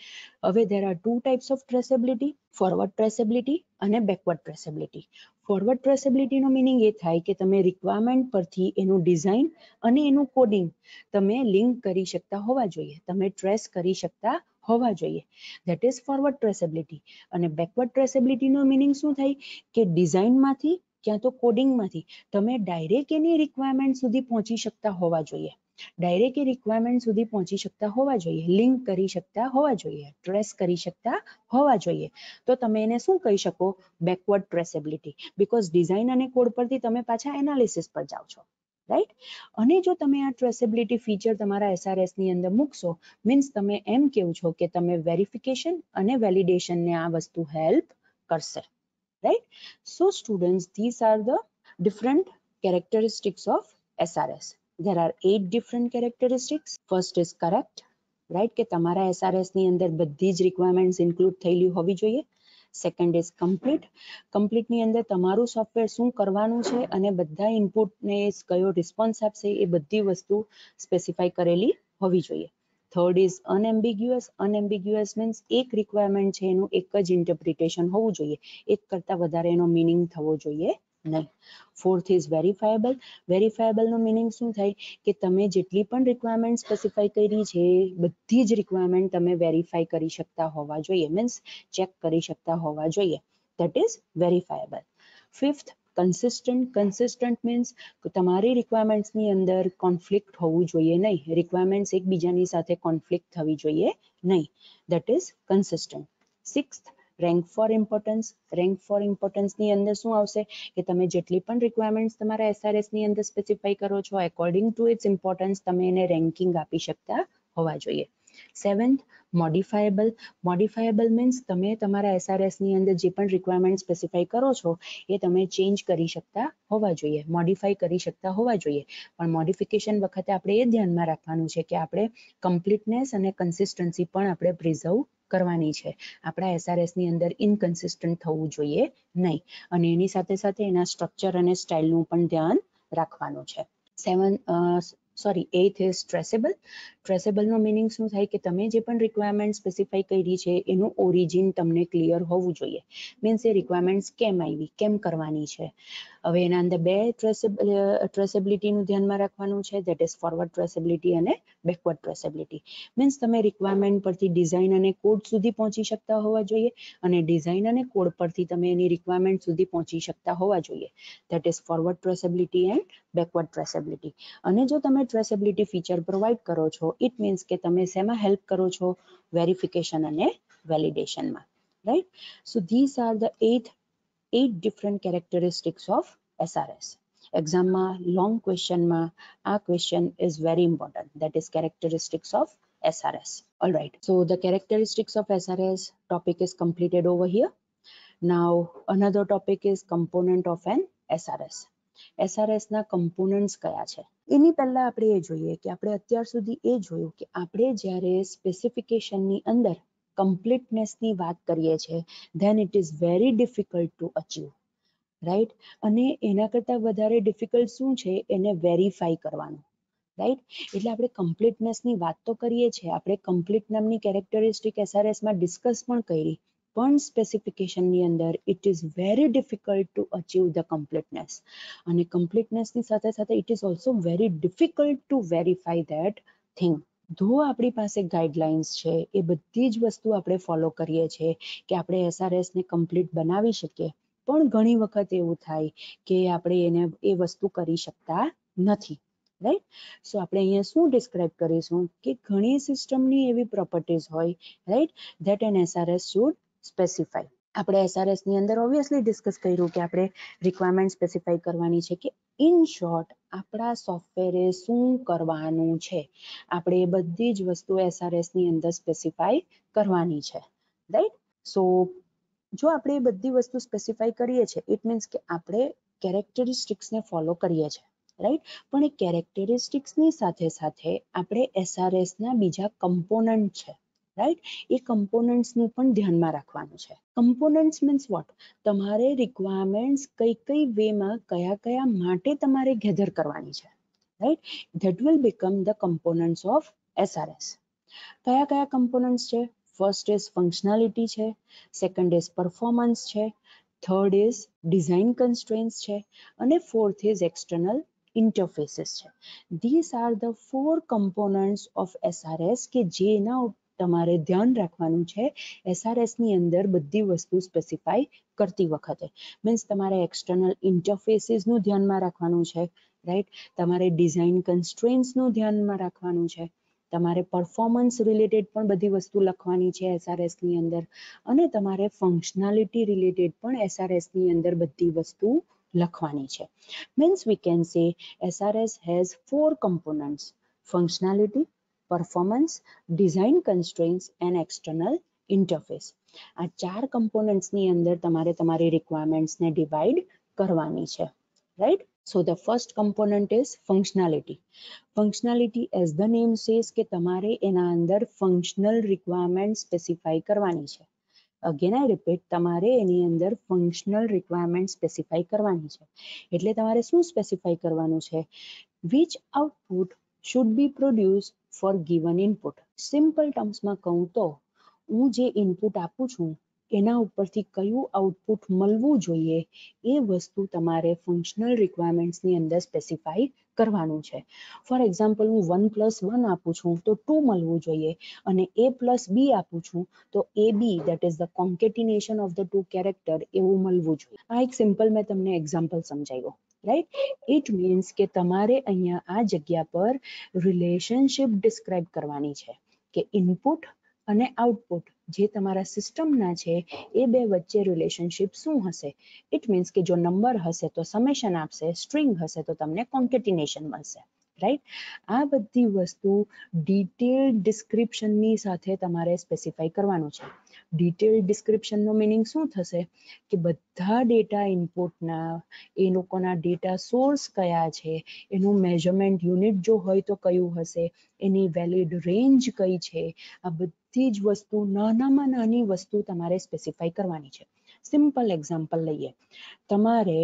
હવે there are two types of traceability, forward traceability અને બેકવર્ડ ટ્રેસેબિલિટી. ફોરવર્ડ ટ્રેસેબિલિટીનો મિનિંગ એ થાય કે તમે રિક્વાયરમેન્ટ પરથી એનું ડિઝાઇન અને એનું કોડિંગ તમે લિંક કરી શકતા હોવા જોઈએ, તમે ટ્રેસ કરી શકતા હોવા જોઈએ. That is forward traceability. અને બેકવર્ડ ટ્રેસેબિલિટીનો મિનિંગ શું થાય કે ડિઝાઇનમાંથી ક્યાં તો કોડિંગમાંથી તમે ડાયરેક્ટ એની રિક્વાયરમેન્ટ સુધી પહોંચી શકતા હોવા જોઈએ, ડાયરેક્ટ એ રિક્વાયરમેન્ટ સુધી પહોંચી શકતા હોવા જોઈએ, લિંક કરી શકતા હોવા જોઈએ, ટ્રેસ કરી શકતા હોવા જોઈએ. તો તમે એને શું કહી શકો? Backward traceability. બીકોઝ ડિઝાઇન અને કોડ પરથી તમે પાછા એનાલિસિસ પર જાઓ છો, રાઈટ. અને જો તમે આ ટ્રેસેબિલિટી ફીચર તમારા SRS ની અંદર મૂકશો, મીન્સ તમે એમ કેવું છો કે તમે વેરિફિકેશન અને વેલિડેશનને આ વસ્તુ હેલ્પ કરશે, right. So students, this are the different characteristics of SRS. There are 8 different characteristics. First is correct, right, કે તમારા SRS ની અંદર બધી જ રિક્વાયરમેન્ટ્સ ઇન્ક્લુડ થયેલી હોવી જોઈએ. Second is complete. કમ્પ્લીટની અંદર તમારું સોફ્ટવેર શું કરવાનું છે અને બધા ઇનપુટને કયો રિસ્પોન્સ આપશે એ બધી વસ્તુ સ્પેસિફાઈ કરેલી હોવી જોઈએ. Third is unambiguous. Unambiguous means એક રિક્વાયરમેન્ટ છે એનું એક જ ઇન્ટરપ્રિટેશન હોવું જોઈએ, એક કરતાં વધારે એનો મિનિંગ થવો જોઈએ નહીં. Fourth is verifiable. વેરીફાયેબલનો મિનિંગ શું થાય કે તમે જેટલી પણ રિક્વાયરમેન્ટ સ્પેસિફાઈ કરી છે બધી જ રિક્વાયરમેન્ટ તમે વેરીફાઈ કરી શકતા હોવા જોઈએ, મીન્સ ચેક કરી શકતા હોવા જોઈએ. That is verifiable. Fifth, consistent. Consistent means તમારી રિક્વાયરમેન્ટ્સની અંદર કોન્ફ્લિક્ટ હોવું જોઈએ નહીં, રિક્વાયરમેન્ટ્સ એકબીજાની સાથે કોન્ફ્લિક્ટ થવી જોઈએ નહીં. That is consistent. Sixth, rank for importance. Rank for ઇમ્પોર્ટન્સની અંદર શું આવશે કે તમે જેટલી પણ રિક્વાયરમેન્ટ્સ તમારા SRS ની અંદર સ્પેસિફાઈ કરો છો, એકોર્ડિંગ ટુ ઇટ્સ ઇમ્પોર્ટન્સ તમે એને રેન્કિંગ આપી શકતા હોવા જોઈએ. Seventh, modifiable. મોડિફાયેબલ મીન્સ તમે તમારા SRS ની અંદર જે પણ રિક્વાયરમેન્ટ સ્પેસિફાઈ કરો છો એ તમે ચેન્જ કરી શકતા હોવા જોઈએ, મોડિફાઈ કરી શકતા હોવા જોઈએ. પણ મોડિફિકેશન વખતે આપણે એ ધ્યાનમાં રાખવાનું છે કે આપણે કમ્પ્લીટનેસ અને કન્સિસ્ટન્સી પણ આપણે પ્રિઝર્વ કરવાની છે. આપણા SRS ની અંદર ઇનકન્સિસ્ટન્ટ થવું જોઈએ નહીં, અને એની સાથે સાથે એના સ્ટ્રક્ચર અને સ્ટાઇલનું પણ ધ્યાન રાખવાનું છે. Eighth is traceable. ટ્રેસેબલનો મિનિંગ શું થાય કે તમે જે પણ રિક્વાયરમેન્ટ સ્પેસિફાઈ કરી છે એનું ઓરિજિન તમને ક્લિયર હોવું જોઈએ, મીન્સ એ રિક્વાયરમેન્ટ્સ કેમ આવી, કેમ કરવાની છે. હવે એના અંદર બે ટ્રેસેબિલિટીનું ધ્યાનમાં રાખવાનું છે, ધેટ ઇઝ ફોરવર્ડ ટ્રેસેબિલિટી અને બેકવર્ડ ટ્રેસેબિલિટી. મીન્સ તમે રિક્વાયરમેન્ટ પરથી ડિઝાઇન અને કોડ સુધી પહોંચી શકતા હોવા જોઈએ, અને ડિઝાઇન અને કોડ પરથી તમે એની રિક્વાયરમેન્ટ સુધી પહોંચી શકતા હોવા જોઈએ. That is forward traceability and backward traceability. અને જો તમે ટ્રેસેબિલિટી ફીચર પ્રોવાઈડ કરો છો, ઇટ મીન્સ કે તમે શેમાં હેલ્પ કરો છો? વેરિફિકેશન અને વેલિડેશનમાં, right. So these are the 8 different characteristics of SRS. એક્ઝામમાં લોંગ ક્વેશ્ચનમાં આ question is very important, that is characteristics of SRS. All right, so the characteristics of SRS topic is completed over here. Now another topic is component of an SRS. SRS ના components કયા છે એની પહેલા આપણે એ જોઈએ કે આપણે અત્યાર સુધી એ જોયું કે આપણે જ્યારે સ્પેસિફિકેશનની અંદર કમ્પ્લીટનેસની વાત કરીએ છીએ, then it is very difficult to achieve, right. અને એના કરતાં વધારે ડિફિકલ્ટ શું છે? એને વેરીફાઈ કરવાનું. રાઈટ. એટલે આપણે કમ્પ્લીટનેસની વાત તો કરીએ છીએ, આપણે કમ્પ્લીટ નામની કેરેક્ટરિસ્ટિક SRSમાં ડિસ્કસ પણ કરી, પણ સ્પેસિફિકેશનની અંદર it is very difficult to achieve the completeness. અને કમ્પ્લીટનેસની સાથે સાથે it is also very difficult to verify that thing. Though આપણી પાસે ગાઈડલાઇન્સ છે, એ બધી જ વસ્તુ આપણે ફોલો કરીએ છીએ કે આપણે SRSને કમ્પ્લીટ બનાવી શકીએ, પણ ઘણી વખત એવું થાય કે આપણે એ વસ્તુ કરી શકતા નથી. રાઈટ. સો આપણે અહીંયા શું ડિસ્ક્રાઇબ કરીશું કે ઘણી સિસ્ટમની એવી પ્રોપર્ટીઝ હોય, right, that an SRS should specify. આપણે SRSની અંદર ઓબ્વિયસલી ડિસ્કસ કર્યું કે આપણે રિક્વાયરમેન્ટ સ્પેસિફાઈ કરવાની છે, કે ઇન શોર્ટ આપણા સોફ્ટવેરે શું કરવાનું છે, આપણે એ બધી જ વસ્તુ SRSની અંદર સ્પેસિફાઈ કરવાની છે. રાઈટ. સો જો આપણે એ બધી વસ્તુ સ્પેસિફાઈ કરીએ છીએ, ઇટ મીન્સ કે આપણે કેરેક્ટરિસ્ટિક્સને ફોલો કરીએ છીએ, રાઈટ. પણ એ કેરેક્ટરિસ્ટિક્સની સાથે સાથે આપણે SRSના બીજા કમ્પોનન્ટ છે, રાઈટ, એ કમ્પોનન્ટ્સનું પણ ધ્યાનમાં રાખવાનું છે. Components means what? તમારે રિક્વાયરમેન્ટ્સ કઈ વેમાં કયા માટે તમારે ગેધર કરવાની છે, right. That will become the components of SRS. કયા કમ્પોનન્ટ્સ છે? ફર્સ્ટ ઇઝ ફંક્શનાલિટી છે, સેકન્ડ ઇઝ પરફોર્મન્સ છે, થર્ડ ઇઝ ડિઝાઇન કન્સ્ટ્રેન્ટ્સ છે, અને ફોર્થ ઇઝ એક્સટર્નલ ઇન્ટરફેસીસ છે. This are the 4 components of SRS કે જેના તમારે ધ્યાન રાખવાનું છે SRSની અંદર બધી વસ્તુ સ્પેસિફાઈ કરતી વખતે. મીન્સ તમારે એક્સટર્નલ ઇન્ટરફેસીસનું ધ્યાનમાં રાખવાનું છે, રાઈટ. તમારે ડિઝાઇન કન્સ્ટ્રેન્ટ્સનું ધ્યાનમાં રાખવાનું છે, તમારે પરફોર્મન્સ રિલેટેડ પણ બધી વસ્તુ લખવાની છે SRSની અંદર, અને તમારે ફંક્શનાલિટી રિલેટેડ પણ SRSની અંદર બધી વસ્તુ લખવાની છે. Means we can say SRS has 4 components: functionality, performance, design constraints and external interface. આ 4 componentsની અંદર તમારે તમારી requirementsને divide કરવાની છે, right? So the first component is functionality. Functionality as the name says કે તમારે એના અંદર functional requirements specify કરવાની છે. Again I repeat, તમારે એની અંદર ફંક્શનલ રિક્વાયરમેન્ટ સ્પેસિફાઈ કરવાની છે. એટલે તમારે શું સ્પેસિફાઈ કરવાનું છે? which output should be produced for given input. Simple ટર્મ્સમાં કહું તો હું જે ઇનપુટ આપું છું એના ઉપરથી કયું આઉટપુટ મળવું જોઈએ એ વસ્તુ તમારે ફંક્શનલ રિક્વાયરમેન્ટ્સની અંદર સ્પેસિફાઈ કરવાનું છે. ફોર એક્ઝામ્પલ, હું 1+1 આપું છું તો 2 મળવું જોઈએ, અને A+B આપું છું તો AB, that is the concatenation of the two character, એવું મળવું જોઈએ. આ એક સિમ્પલ મેં તમને એક્ઝામ્પલ સમજાવ્યો, રાઈટ. ઇટ મીન્સ કે તમારે અહીંયા આ જગ્યા પર રિલેશનશિપ ડિસ્ક્રાઇબ કરવાની છે કે ઇનપુટ અને આઉટપુટ જે તમારા સિસ્ટમના છે એ બે વચ્ચે રિલેશનશિપ શું હશે. ઇટ મીન્સ કે જો નંબર હશે તો સમેશન આપશે, સ્ટ્રિંગ હશે તો તમને કોન્કેટિનેશન મળશે, રાઈટ. આ બધી વસ્તુ ડિટેલ્ડ ડિસ્ક્રિપ્શનની સાથે તમારે સ્પેસિફાઈ કરવાનું છે. ડિટેલ્ડ ડિસ્ક્રિપ્શનનો મિનિંગ શું થશે કે બધા ડેટા ઇનપુટના, એ લોકોના ડેટા સોર્સ કયા છે, એનું મેઝરમેન્ટ યુનિટ જો હોય તો કયું હશે, એની વેલિડ રેન્જ કઈ છે, આ બધી જ વસ્તુ, નાનામાં નાની વસ્તુ તમારે સ્પેસિફાઈ કરવાની છે. સિમ્પલ એક્ઝામ્પલ લઈએ. તમારે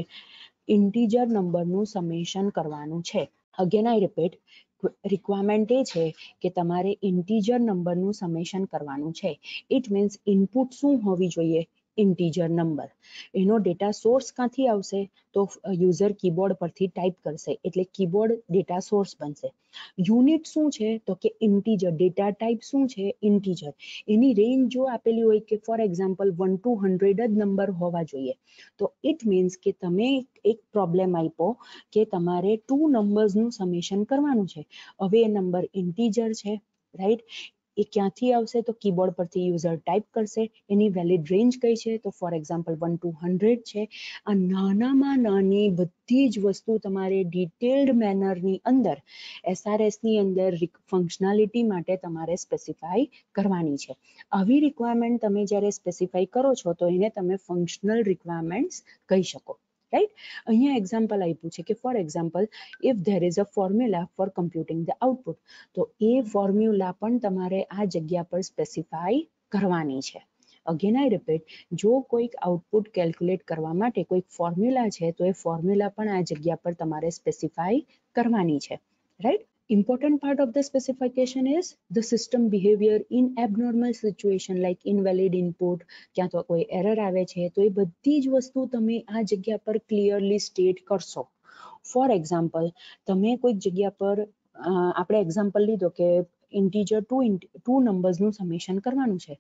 ઇન્ટીજર નંબરનું સમેશન કરવાનું છે. અગેન આઈ રિપીટ, રિક્વાયરમેન્ટ એ છે કે તમારે ઇન્ટીજર નંબરનું સમેશન કરવાનું છે. ઇટ મીન્સ ઇનપુટ શું હોવી જોઈએ? Integer number. એનો ડેટા સોર્સ ક્યાંથી આવશે? તો યુઝર કીબોર્ડ પરથી ટાઈપ કરશે એટલે કીબોર્ડ ડેટા સોર્સ બનશે. યુનિટ શું છે? તો કે ઇન્ટીજર. ડેટા ટાઈપ શું છે? ઇન્ટીજર. એની રેન્જ જો આપેલી હોય કે ફોર એક્ઝામ્પલ 1 to 100 જ નંબર હોવા જોઈએ, તો ઇટ મીન્સ કે તમે એક પ્રોબ્લેમ આપ્યો કે તમારે 2 નંબર્સનું સમેશન કરવાનું છે. હવે એ નંબર ઇન્ટીજર છે, રાઈટ. એ ક્યાંથી આવશે? તો કીબોર્ડ પરથી યુઝર ટાઈપ કરશે. એની વેલિડ રેન્જ કઈ છે? તો ફોર એક્ઝામ્પલ 1 to 100 છે. આ નાનામાં નાની બધી જ વસ્તુ તમારે ડિટેલ્ડ મેનરની અંદર SRSની અંદર ફંક્શનાલિટી માટે તમારે સ્પેસિફાઈ કરવાની છે. આવી રિક્વાયરમેન્ટ તમે જ્યારે સ્પેસિફાઈ કરો છો તો એને તમે ફંક્શનલ રિક્વાયરમેન્ટ્સ કહી શકો, રાઈટ. અહીંયા એક્ઝામ્પલ આપ્યું છે કે for example, if there is a formula for computing the output, તો એ ફોર્મ્યુલા પણ તમારે આ જગ્યા પર સ્પેસિફાઈ કરવાની છે. અગેન આઈ રિપીટ, જો કોઈક આઉટપુટ કેલ્ક્યુલેટ કરવા માટે કોઈક ફોર્મ્યુલા છે તો એ ફોર્મ્યુલા પણ આ જગ્યા પર તમારે સ્પેસિફાઈ કરવાની છે, right. Important part of the specification is the system behavior in abnormal situation like invalid input, ક્યાં તો કોઈ error આવે છે તો એ બધી જ વસ્તુ તમે આ જગ્યા પર clearly state કરશો. For example, તમે કોઈક જગ્યા પર આપણે example લીધો કે integer two numbers નું summation કરવાનું છે.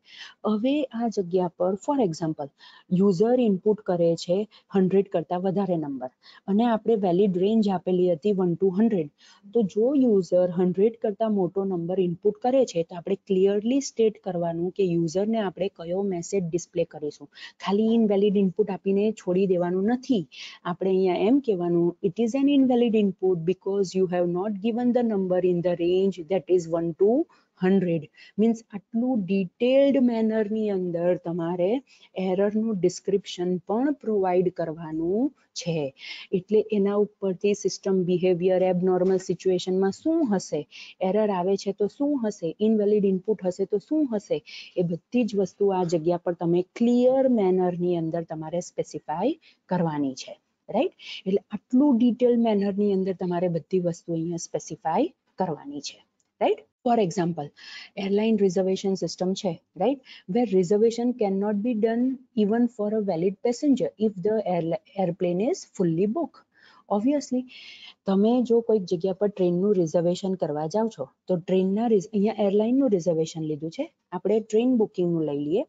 હવે આ જગ્યા પર for example user input કરે છે 100 કરતા વધારે નંબર અને આપણે valid range આપેલી હતી 1 to 100. તો જો user 100 કરતા મોટો નંબર ઇનપુટ કરે છે તો આપણે ક્લિયરલી સ્ટેટ કરવાનું કે યુઝરને આપણે કયો મેસેજ ડિસ્પ્લે કરીશું. ખાલી ઇનવેલિડ ઇનપુટ આપીને છોડી દેવાનું નથી. આપણે અહીંયા એમ કહેવાનું it is an invalid input because you have not given the number in the range that is 1 to 100. Means આટલું ડિટેલ્ડ મેનરની અંદર તમારે એરરનું ડિસ્ક્રિપ્શન પણ પ્રોવાઈડ કરવાનું છે. એટલે એના ઉપરથી સિસ્ટમ બિહેવિયર એબનોર્મલ સિચ્યુએશનમાં શું હશે, એરર આવે છે તો શું હશે, ઇનવેલિડ ઇનપુટ હશે તો શું હશે, એ બધી જ વસ્તુ આ જગ્યા પર તમે ક્લિયર મેનરની અંદર તમારે સ્પેસિફાઈ કરવાની છે. રાઈટ, એટલે આટલું ડિટેલ મેનરની અંદર તમારે બધી વસ્તુ અહીંયા સ્પેસિફાઈ કરવાની છે. Right, for example airline reservation system છે, right, where reservation can not be done even for a valid passenger if the airplane is fully book. Obviously તમે જો કોઈક જગ્યા પર ટ્રેનનું રિઝર્વેશન કરવા જાઓ છો તો ટ્રેનના અહીંયા એરલાઇનનું રિઝર્વેશન લીધું છે, આપણે ટ્રેન બુકિંગનું લઈ લઈએ.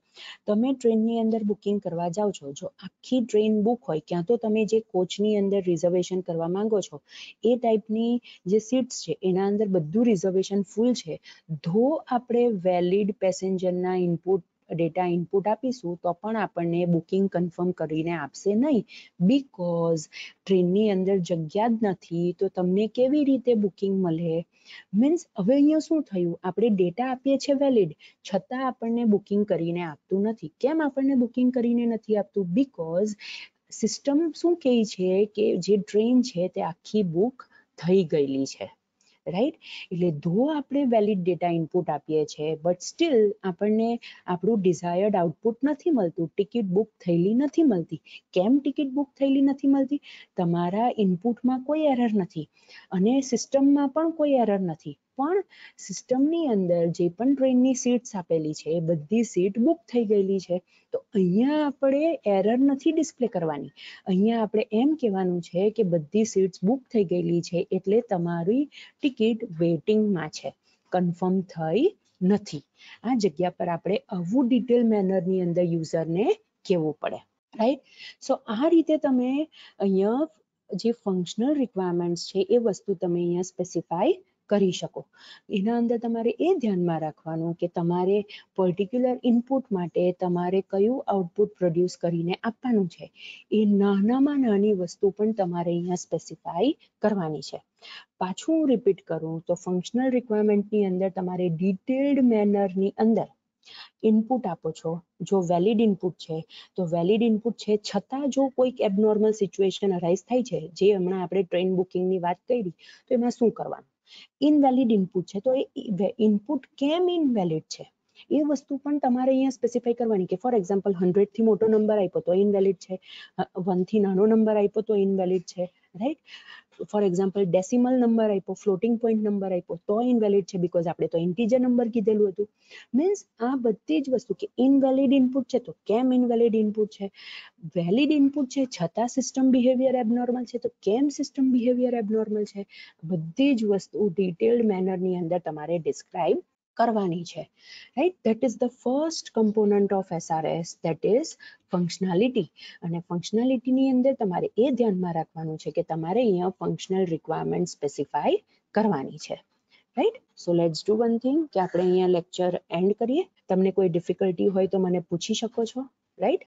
તમે ટ્રેનની અંદર બુકિંગ કરવા જાઓ છો, જો આખી ટ્રેન બુક હોય, ક્યાં તો તમે જે કોચની અંદર રિઝર્વેશન કરવા માંગો છો એ ટાઈપની જે સીટ્સ છે એના અંદર બધું રિઝર્વેશન ફૂલ છે, ધો આપણે વેલિડ પેસેન્જરના ઇનપુટ ડેટા ઇનપુટ આપીશું તો પણ આપણને બુકિંગ કન્ફર્મ કરીને આપશે નહીં, બીકોઝ ટ્રેનની અંદર જગ્યા જ નથી તો તમને કેવી રીતે બુકિંગ મળે. મીન્સ હવે અહીંયા શું થયું, આપણે ડેટા આપીએ છીએ વેલિડ, છતાં આપણને બુકિંગ કરીને આપતું નથી. કેમ આપણને બુકિંગ કરીને નથી આપતું? બીકોઝ સિસ્ટમ શું કહે છે કે જે ટ્રેન છે તે આખી બુક થઈ ગયેલી છે. રાઈટ, એટલે ધો આપણે વેલિડ ડેટા ઇનપુટ આપીએ છીએ બટ સ્ટીલ આપણને આપણું ડિઝાયર્ડ આઉટપુટ નથી મળતું, ટિકિટ બુક થયેલી નથી મળતી. કેમ ટિકિટ બુક થયેલી નથી મળતી? તમારા ઇનપુટમાં કોઈ એરર નથી અને સિસ્ટમમાં પણ કોઈ એરર નથી, પણ સિસ્ટમની અંદર જે પણ ટ્રેનની સીટ્સ આપેલી છે એ બધી સીટ બુક થઈ ગયેલી છે. તો અહીંયા આપણે એરર નથી ડિસ્પ્લે કરવાની, અહીંયા આપણે એમ કહેવાનું છે કે બધી સીટ્સ બુક થઈ ગયેલી છે એટલે તમારી ટિકિટ વેઇટિંગમાં છે, કન્ફર્મ થઈ નથી. આ જગ્યા પર આપણે આવું ડિટેલ મેનરની અંદર યુઝરને કહેવું પડે. રાઈટ, સો આ રીતે તમે અહીંયા જે ફંક્શનલ રિક્વાયરમેન્ટ્સ છે એ વસ્તુ તમે અહીંયા સ્પેસિફાઈ કરી શકો. એના અંદર તમારે એ ધ્યાનમાં રાખવાનું કે તમારે પર્ટિક્યુલર ઇનપુટ માટે તમારે કયું આઉટપુટ પ્રોડ્યુસ કરીને આપવાનું છે, એ નાનામાં નાની વસ્તુ પણ તમારે અહીંયા સ્પેસિફાઈ કરવાની છે. પાછું હું રિપીટ કરું તો ફંક્શનલ રિક્વાયરમેન્ટની અંદર તમારે ડિટેલ્ડ મેનરની અંદર ઇનપુટ આપો છો. જો વેલિડ ઇનપુટ છે તો વેલિડ ઇનપુટ છે છતાં જો કોઈક એબનોર્મલ સિચ્યુએશન અરાઇઝ થાય છે, જે હમણાં આપણે ટ્રેન બુકિંગની વાત કરી, તો એમાં શું કરવાનું? ઇનવેલિડ ઇનપુટ છે તો એ ઇનપુટ કેમ ઇનવેલિડ છે એ વસ્તુ પણ તમારે અહીંયા સ્પેસિફાઈ કરવાની કે ફોર એક્ઝામ્પલ 100 થી મોટો નંબર આપ્યો તો ઇનવેલિડ છે, 1 થી નાનો નંબર આપ્યો તો ઇનવેલિડ છે. Right, for example decimal number આપ્યો, ફ્લોટિંગ પોઈન્ટ નંબર આપ્યો તો ઇનવેલિડ છે, બીકોઝ આપણે તો ઇન્ટીજર નંબર કીધેલું હતું. મીન્સ આ બધી જ વસ્તુ કે ઇનવેલિડ ઇનપુટ છે તો કેમ ઇનવેલિડ ઇનપુટ છે, વેલિડ ઇનપુટ છે છતાં સિસ્ટમ બિહેવિયર એબનોર્મલ છે તો કેમ સિસ્ટમ બિહેવિયર એબનોર્મલ છે, બધી જ વસ્તુ ડિટેલ્ડ મેનરની અંદર તમારે ડિસ્ક્રાઇબ કરવાની છે. Right, that is the first component of SRS, that is functionality. અને ફંક્શનાલિટીની અંદર તમારે એ ધ્યાનમાં રાખવાનું છે કે તમારે અહીંયા ફંક્શનલ રિક્વાયરમેન્ટ સ્પેસિફાઈ કરવાની છે. Right, so let's do one thing કે આપણે અહીંયા લેક્ચર એન્ડ કરીએ. તમને કોઈ ડિફિકલ્ટી હોય તો મને પૂછી શકો છો. રાઈટ.